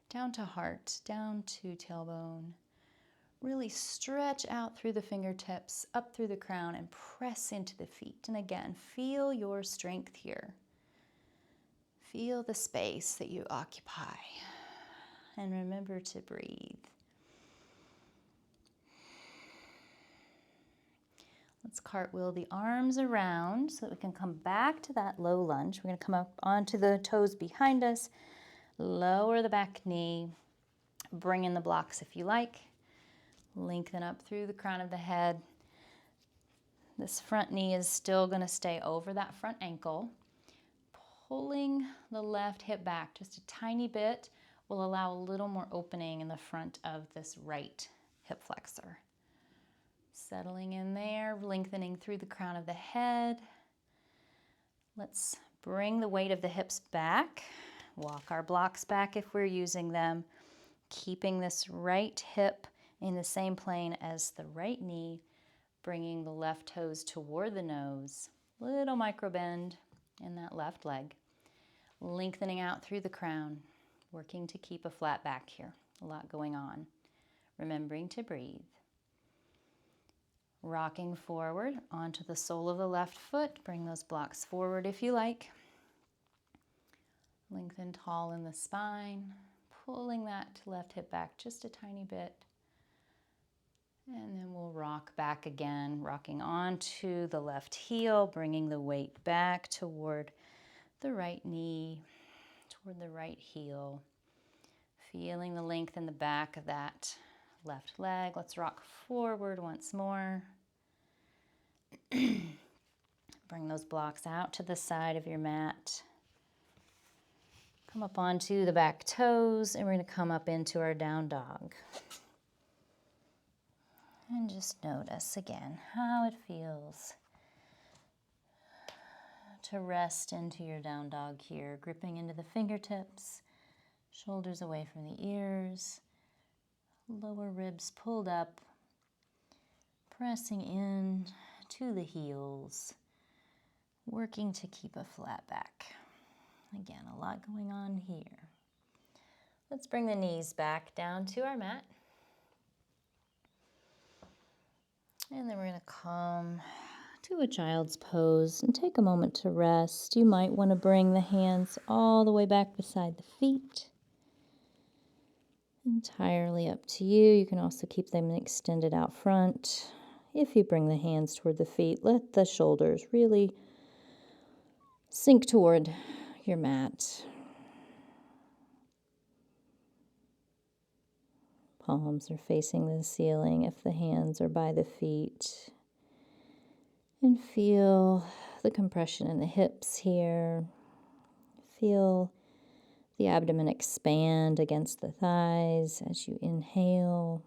down to heart, down to tailbone. Really stretch out through the fingertips, up through the crown, and press into the feet. And again, feel your strength here. Feel the space that you occupy. And remember to breathe. Let's cartwheel the arms around so that we can come back to that low lunge. We're going to come up onto the toes behind us. Lower the back knee. Bring in the blocks if you like. Lengthen up through the crown of the head. This front knee is still going to stay over that front ankle. Pulling the left hip back just a tiny bit will allow a little more opening in the front of this right hip flexor. Settling in there, lengthening through the crown of the head. Let's bring the weight of the hips back. Walk our blocks back if we're using them. Keeping this right hip in the same plane as the right knee. Bringing the left toes toward the nose. Little micro bend in that left leg. Lengthening out through the crown. Working to keep a flat back here. A lot going on. Remembering to breathe. Rocking forward onto the sole of the left foot. Bring those blocks forward if you like. Lengthen tall in the spine. Pulling that left hip back just a tiny bit. And then we'll rock back again, rocking onto the left heel, bringing the weight back toward the right knee, toward the right heel. Feeling the length in the back of that left leg. Let's rock forward once more. Bring those blocks out to the side of your mat. Come up onto the back toes, and we're going to come up into our down dog. And just notice again how it feels to rest into your down dog here, gripping into the fingertips, shoulders away from the ears, lower ribs pulled up, pressing in to the heels, working to keep a flat back. Again, a lot going on here. Let's bring the knees back down to our mat. And then we're going to come to a child's pose and take a moment to rest. You might want to bring the hands all the way back beside the feet. Entirely up to you. You can also keep them extended out front. If you bring the hands toward the feet, let the shoulders really sink toward your mat. Palms are facing the ceiling if the hands are by the feet. And feel the compression in the hips here. Feel the abdomen expand against the thighs as you inhale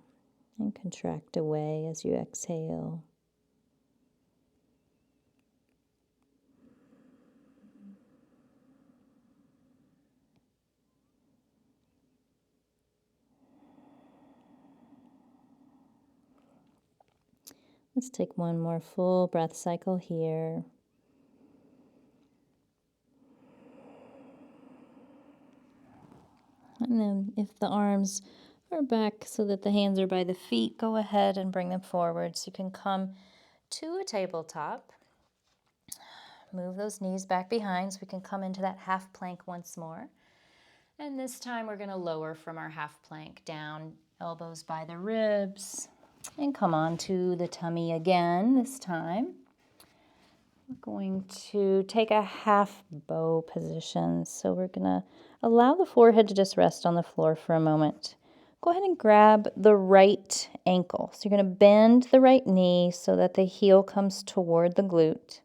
and contract away as you exhale. Let's take one more full breath cycle here. And then if the arms are back so that the hands are by the feet, go ahead and bring them forward. So you can come to a tabletop. Move those knees back behind so we can come into that half plank once more. And this time we're going to lower from our half plank down, elbows by the ribs, and come on to the tummy again this time. We're going to take a half bow position. So we're going to allow the forehead to just rest on the floor for a moment. Go ahead and grab the right ankle. So you're going to bend the right knee so that the heel comes toward the glute.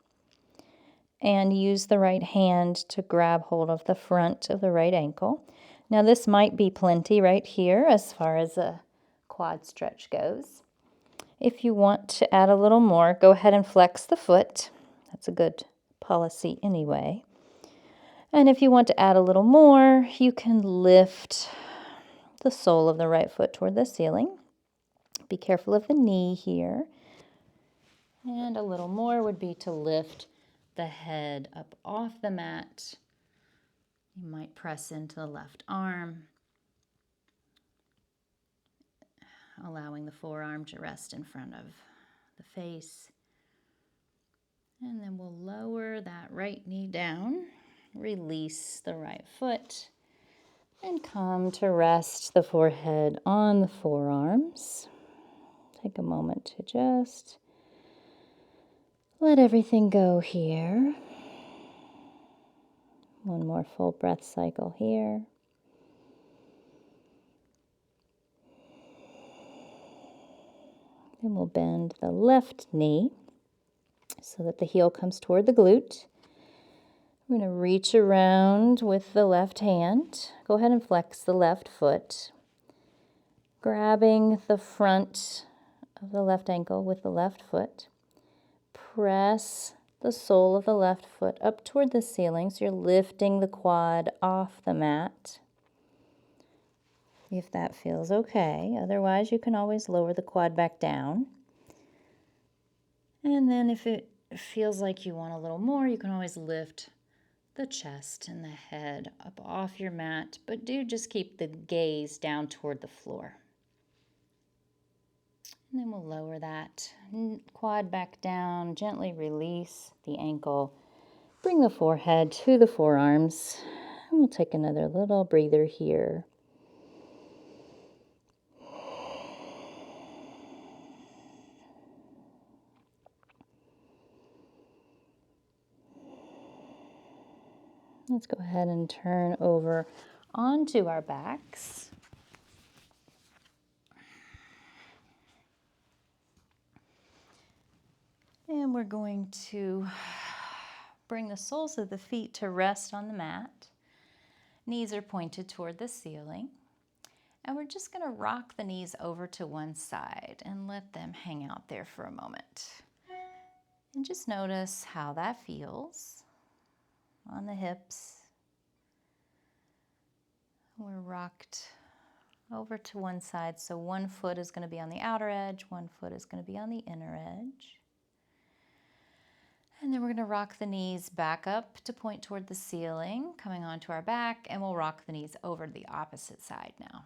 And use the right hand to grab hold of the front of the right ankle. Now this might be plenty right here as far as a quad stretch goes. If you want to add a little more, go ahead and flex the foot. That's a good policy anyway. And if you want to add a little more, you can lift the sole of the right foot toward the ceiling. Be careful of the knee here. And a little more would be to lift the head up off the mat. You might press into the left arm, allowing the forearm to rest in front of the face. And then we'll lower that right knee down, release the right foot, and come to rest the forehead on the forearms. Take a moment to just let everything go here. One more full breath cycle here. Then we'll bend the left knee so that the heel comes toward the glute. We're going to reach around with the left hand. Go ahead and flex the left foot, grabbing the front of the left ankle with the left foot. Press the sole of the left foot up toward the ceiling so you're lifting the quad off the mat. If that feels okay. Otherwise, you can always lower the quad back down. And then if it feels like you want a little more, you can always lift the chest and the head up off your mat, but do just keep the gaze down toward the floor. And then we'll lower that quad back down, gently release the ankle, bring the forehead to the forearms, and we'll take another little breather here. Let's go ahead and turn over onto our backs. And we're going to bring the soles of the feet to rest on the mat. Knees are pointed toward the ceiling. And we're just going to rock the knees over to one side and let them hang out there for a moment. And just notice how that feels on the hips. We're rocked over to one side, so one foot is going to be on the outer edge, one foot is going to be on the inner edge. And then we're going to rock the knees back up to point toward the ceiling, coming onto our back, and we'll rock the knees over to the opposite side now.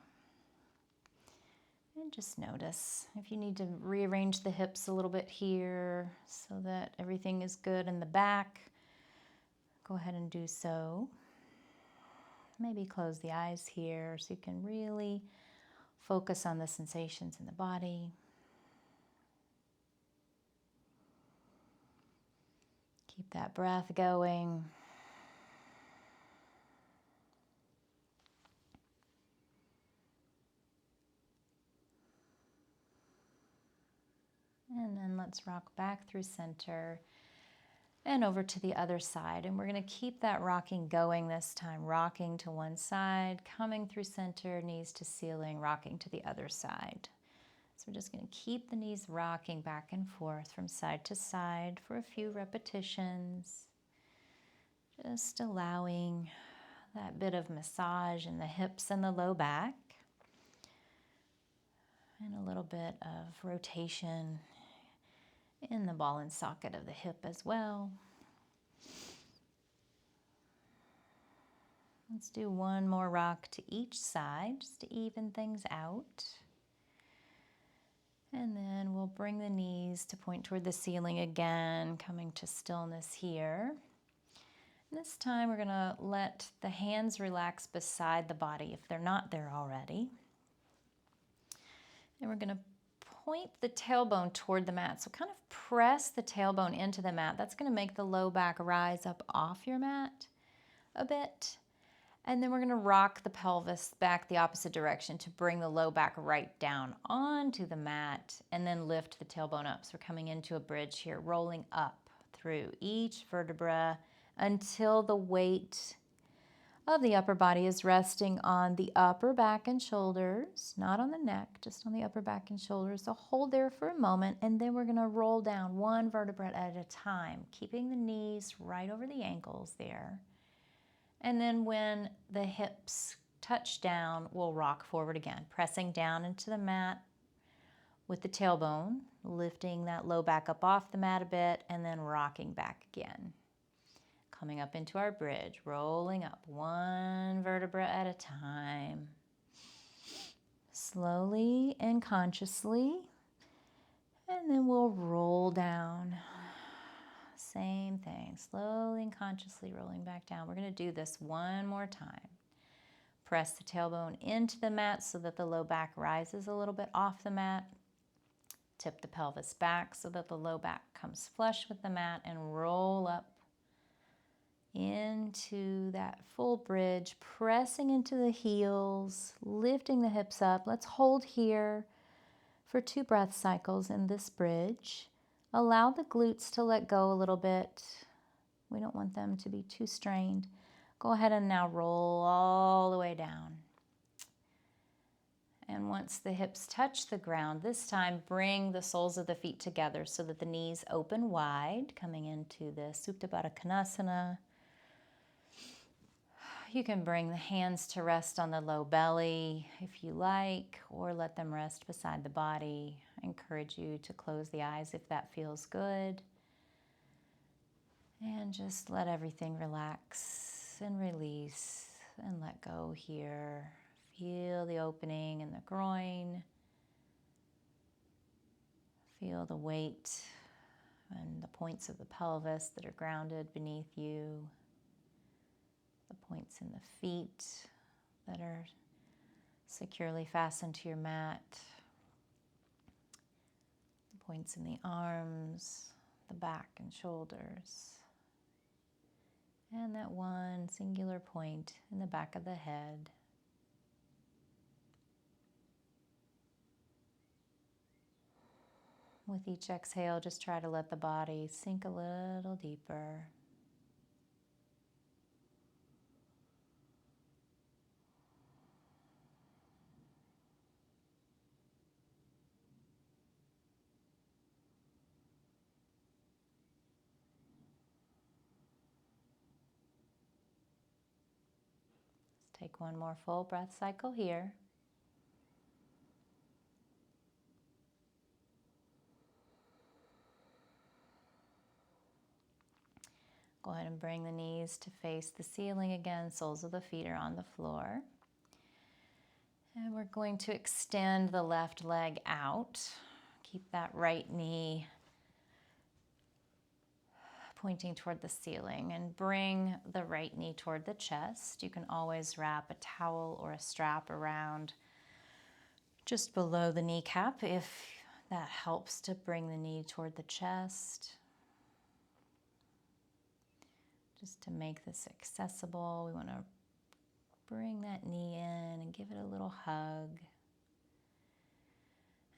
And just notice if you need to rearrange the hips a little bit here so that everything is good in the back, go ahead and do so. Maybe close the eyes here so you can really focus on the sensations in the body. Keep that breath going. And then let's rock back through center and over to the other side. And we're going to keep that rocking going this time, rocking to one side, coming through center, knees to ceiling, rocking to the other side. So we're just going to keep the knees rocking back and forth from side to side for a few repetitions. Just allowing that bit of massage in the hips and the low back. And a little bit of rotation in the ball and socket of the hip as well. Let's do one more rock to each side just to even things out. And then we'll bring the knees to point toward the ceiling again, coming to stillness here. And this time we're going to let the hands relax beside the body if they're not there already. And we're going to point the tailbone toward the mat. So kind of press the tailbone into the mat. That's going to make the low back rise up off your mat a bit. And then we're going to rock the pelvis back the opposite direction to bring the low back right down onto the mat and then lift the tailbone up. So we're coming into a bridge here, rolling up through each vertebra until the weight of the upper body is resting on the upper back and shoulders, not on the neck, just on the upper back and shoulders. So hold there for a moment, and then we're going to roll down one vertebra at a time, keeping the knees right over the ankles there. And then when the hips touch down, we'll rock forward again, pressing down into the mat with the tailbone, lifting that low back up off the mat a bit, and then rocking back again. Coming up into our bridge, rolling up one vertebra at a time. Slowly and consciously. And then we'll roll down. Same thing, slowly and consciously rolling back down. We're going to do this one more time. Press the tailbone into the mat so that the low back rises a little bit off the mat. Tip the pelvis back so that the low back comes flush with the mat, and roll up into that full bridge, pressing into the heels, lifting the hips up. Let's hold here for 2 breath cycles in this bridge. Allow the glutes to let go a little bit. We don't want them to be too strained. Go ahead and now roll all the way down. And once the hips touch the ground, this time bring the soles of the feet together so that the knees open wide, coming into the Supta Baddha Konasana. You can bring the hands to rest on the low belly if you like, or let them rest beside the body. I encourage you to close the eyes if that feels good. And just let everything relax and release and let go here. Feel the opening in the groin. Feel the weight and the points of the pelvis that are grounded beneath you. The points in the feet that are securely fastened to your mat. The points in the arms, the back and shoulders. And that one singular point in the back of the head. With each exhale, just try to let the body sink a little deeper. Take one more full breath cycle here. Go ahead and bring the knees to face the ceiling again. Soles of the feet are on the floor. And we're going to extend the left leg out. Keep that right knee pointing toward the ceiling, and bring the right knee toward the chest. You can always wrap a towel or a strap around just below the kneecap if that helps to bring the knee toward the chest. Just to make this accessible, we want to bring that knee in and give it a little hug.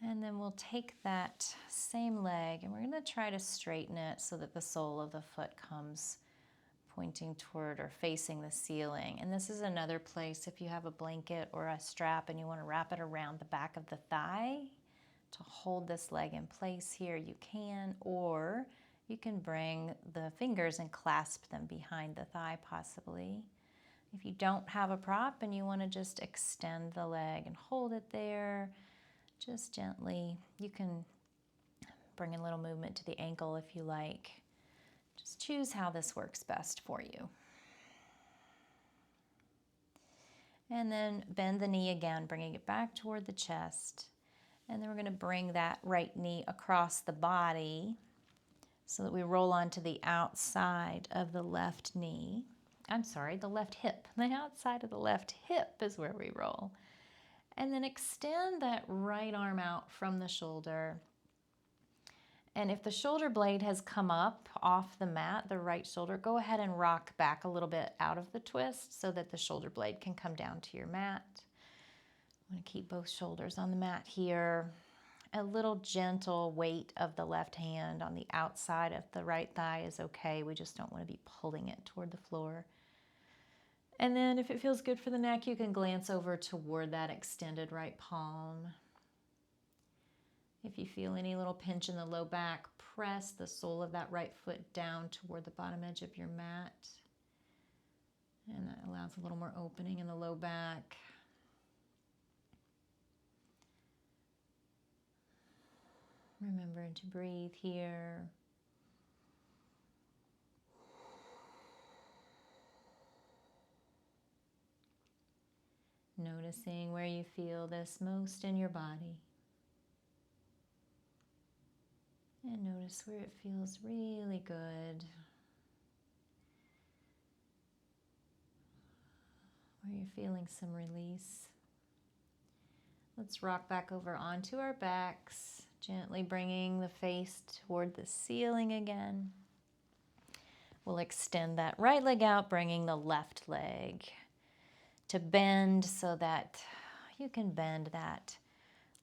And then we'll take that same leg and we're going to try to straighten it so that the sole of the foot comes pointing toward or facing the ceiling. And this is another place, if you have a blanket or a strap and you want to wrap it around the back of the thigh to hold this leg in place here, you can, or you can bring the fingers and clasp them behind the thigh possibly. If you don't have a prop and you want to just extend the leg and hold it there, just gently, you can Bring a little movement to the ankle if you like. Just choose how this works best for you. And then bend the knee again, bringing it back toward the chest. And then we're going to bring that right knee across the body so that we roll onto the outside of the left knee. I'm sorry, the left hip. The outside of the left hip is where we roll. And then extend that right arm out from the shoulder. And if the shoulder blade has come up off the mat, the right shoulder, go ahead and rock back a little bit out of the twist so that the shoulder blade can come down to your mat. I'm going to keep both shoulders on the mat here. A little gentle weight of the left hand on the outside of the right thigh is okay. We just don't want to be pulling it toward the floor. And then if it feels good for the neck, you can glance over toward that extended right palm. If you feel any little pinch in the low back, press the sole of that right foot down toward the bottom edge of your mat. And that allows a little more opening in the low back. Remembering to breathe here. Noticing where you feel this most in your body. And notice where it feels really good. Where you're feeling some release. Let's rock back over onto our backs. Gently bringing the face toward the ceiling again. We'll extend that right leg out, bringing the left leg to bend so that you can bend that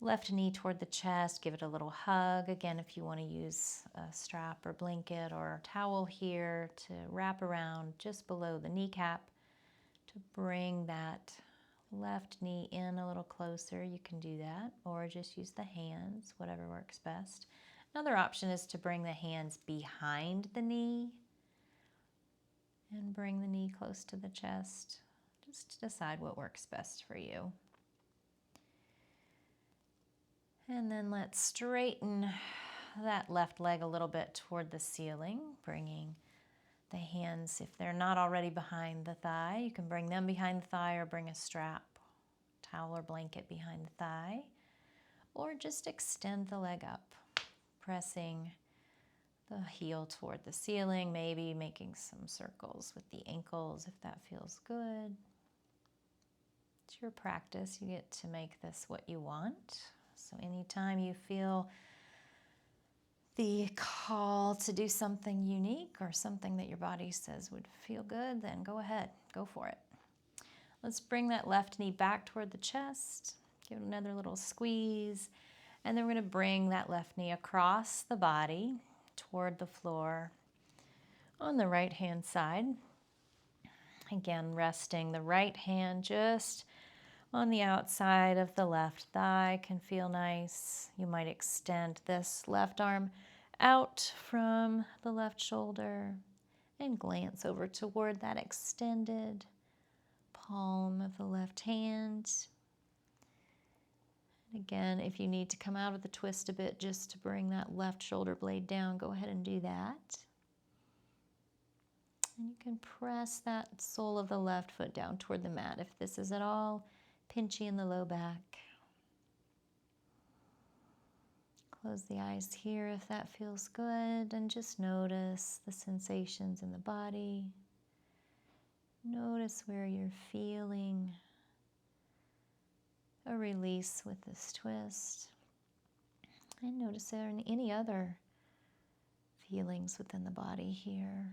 left knee toward the chest. Give it a little hug. Again, if you want to use a strap or blanket or towel here to wrap around just below the kneecap to bring that left knee in a little closer, you can do that, or just use the hands, whatever works best. Another option is to bring the hands behind the knee and bring the knee close to the chest. Just decide what works best for you. And then let's straighten that left leg a little bit toward the ceiling, bringing the hands, if they're not already behind the thigh, you can bring them behind the thigh or bring a strap, towel or blanket behind the thigh, or just extend the leg up, pressing the heel toward the ceiling, maybe making some circles with the ankles if that feels good. It's your practice. You get to make this what you want. So anytime you feel the call to do something unique or something that your body says would feel good, then go ahead, go for it. Let's bring that left knee back toward the chest. Give it another little squeeze. And then we're going to bring that left knee across the body toward the floor on the right hand side. Again, resting the right hand just on the outside of the left thigh can feel nice. You might extend this left arm out from the left shoulder and glance over toward that extended palm of the left hand. And again, if you need to come out of the twist a bit just to bring that left shoulder blade down, go ahead and do that. And you can press that sole of the left foot down toward the mat if this is at all pinchy in the low back. Close the eyes here if that feels good, and just notice the sensations in the body. Notice where you're feeling a release with this twist. And notice there are any other feelings within the body here.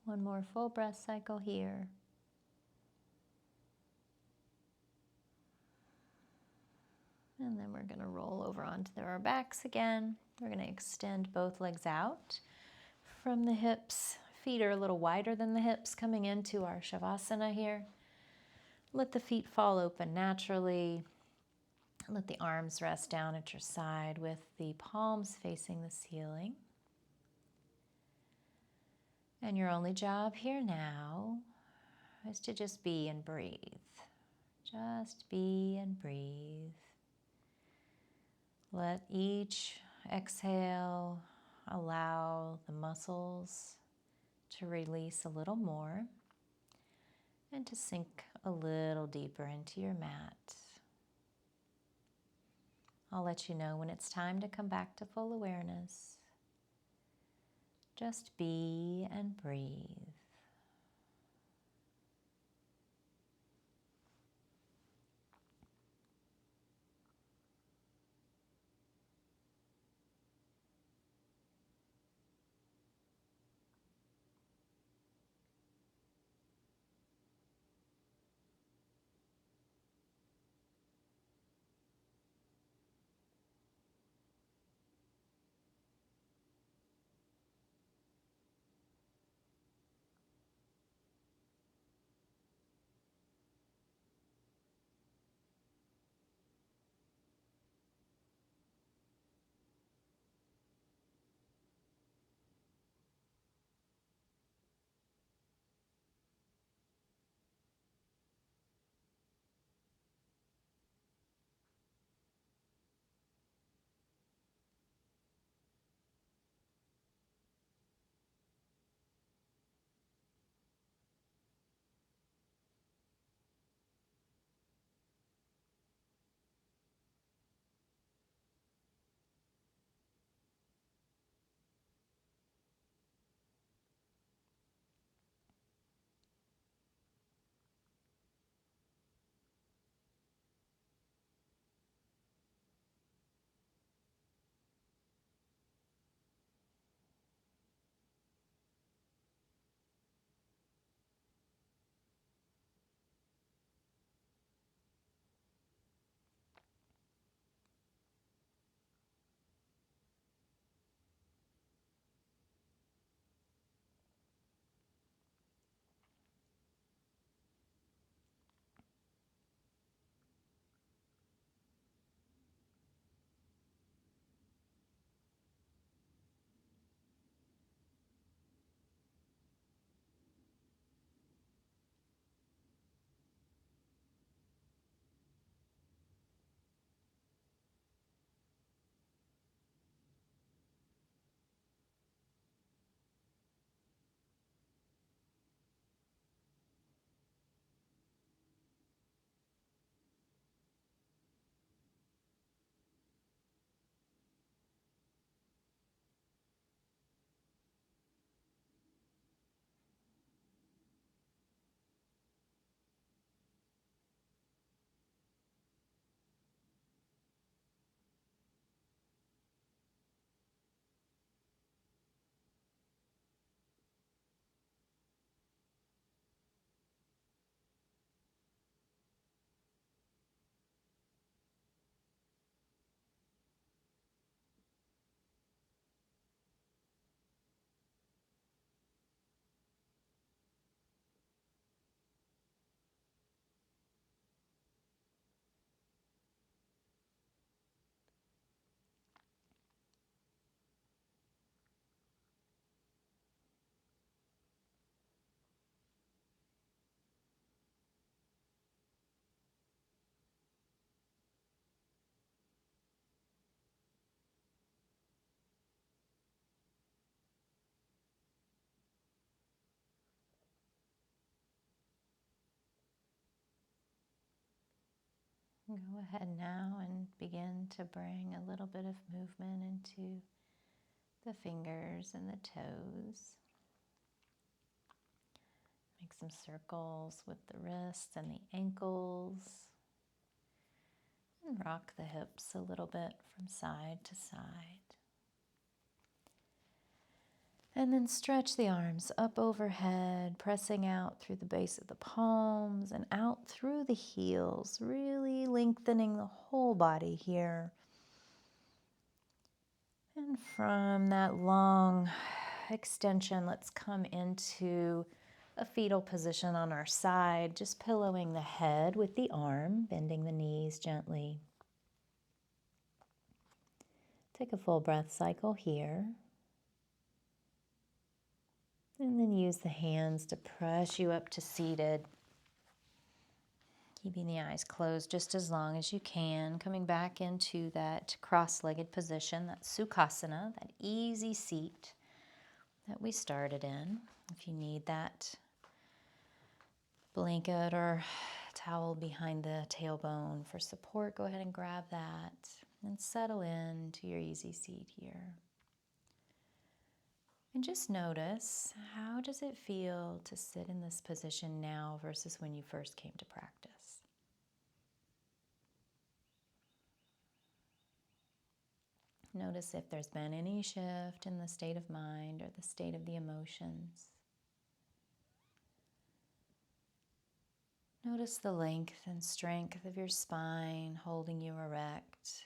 One more full breath cycle here. And then we're going to roll over onto our backs again. We're going to extend both legs out from the hips. Feet are a little wider than the hips coming into our Shavasana here. Let the feet fall open naturally. Let the arms rest down at your side with the palms facing the ceiling. And your only job here now is to just be and breathe. Just be and breathe. Let each exhale allow the muscles to release a little more and to sink a little deeper into your mat. I'll let you know when it's time to come back to full awareness. Just be and breathe. Go ahead now and begin to bring a little bit of movement into the fingers and the toes. Make some circles with the wrists and the ankles. And rock the hips a little bit from side to side. And then stretch the arms up overhead, pressing out through the base of the palms and out through the heels, really lengthening the whole body here. And from that long extension, let's come into a fetal position on our side, just pillowing the head with the arm, bending the knees gently. Take a full breath cycle here. And then use the hands to press you up to seated. Keeping the eyes closed just as long as you can. Coming back into that cross-legged position, that Sukhasana, that easy seat that we started in. If you need that blanket or towel behind the tailbone for support, go ahead and grab that and settle into your easy seat here. And just notice, how does it feel to sit in this position now versus when you first came to practice? Notice if there's been any shift in the state of mind or the state of the emotions. Notice the length and strength of your spine holding you erect.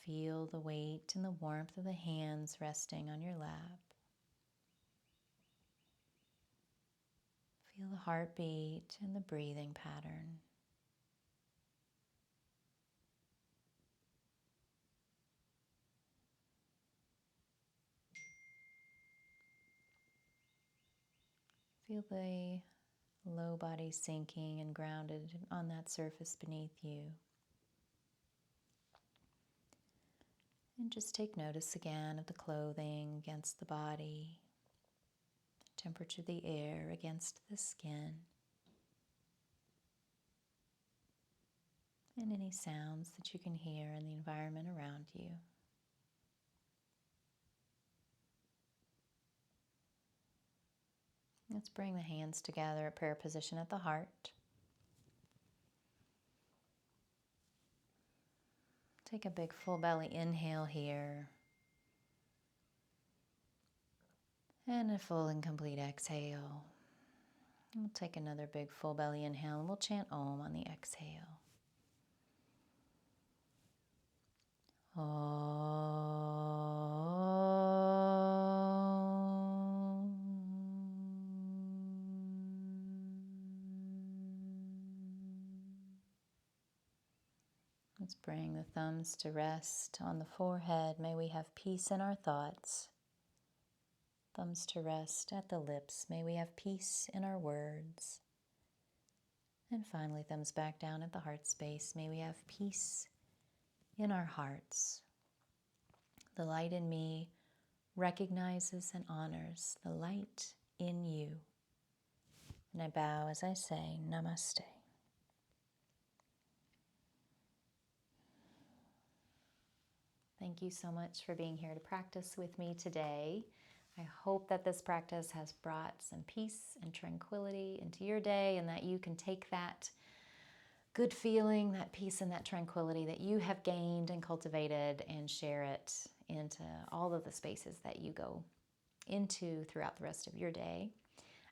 Feel the weight and the warmth of the hands resting on your lap. Feel the heartbeat and the breathing pattern. Feel the low body sinking and grounded on that surface beneath you. And just take notice again of the clothing against the body, temperature of the air against the skin, and any sounds that you can hear in the environment around you. Let's bring the hands together at prayer position at the heart. Take a big full belly inhale here. And a full and complete exhale. We'll take another big full belly inhale and we'll chant Om on the exhale. Om. Let's bring the thumbs to rest on the forehead. May we have peace in our thoughts. Thumbs to rest at the lips. May we have peace in our words. And finally, thumbs back down at the heart space. May we have peace in our hearts. The light in me recognizes and honors the light in you. And I bow as I say, Namaste. Thank you so much for being here to practice with me today. I hope that this practice has brought some peace and tranquility into your day, and that you can take that good feeling, that peace and that tranquility that you have gained and cultivated and share it into all of the spaces that you go into throughout the rest of your day.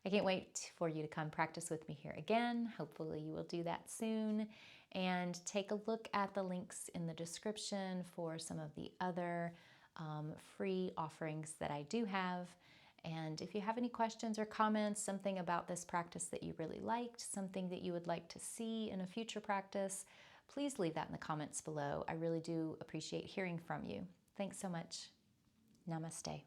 I can't wait for you to come practice with me here again. Hopefully you will do that soon. And take a look at the links in the description for some of the other free offerings that I do have. And if you have any questions or comments, something about this practice that you really liked, something that you would like to see in a future practice, please leave that in the comments below. I really do appreciate hearing from you. Thanks so much. Namaste.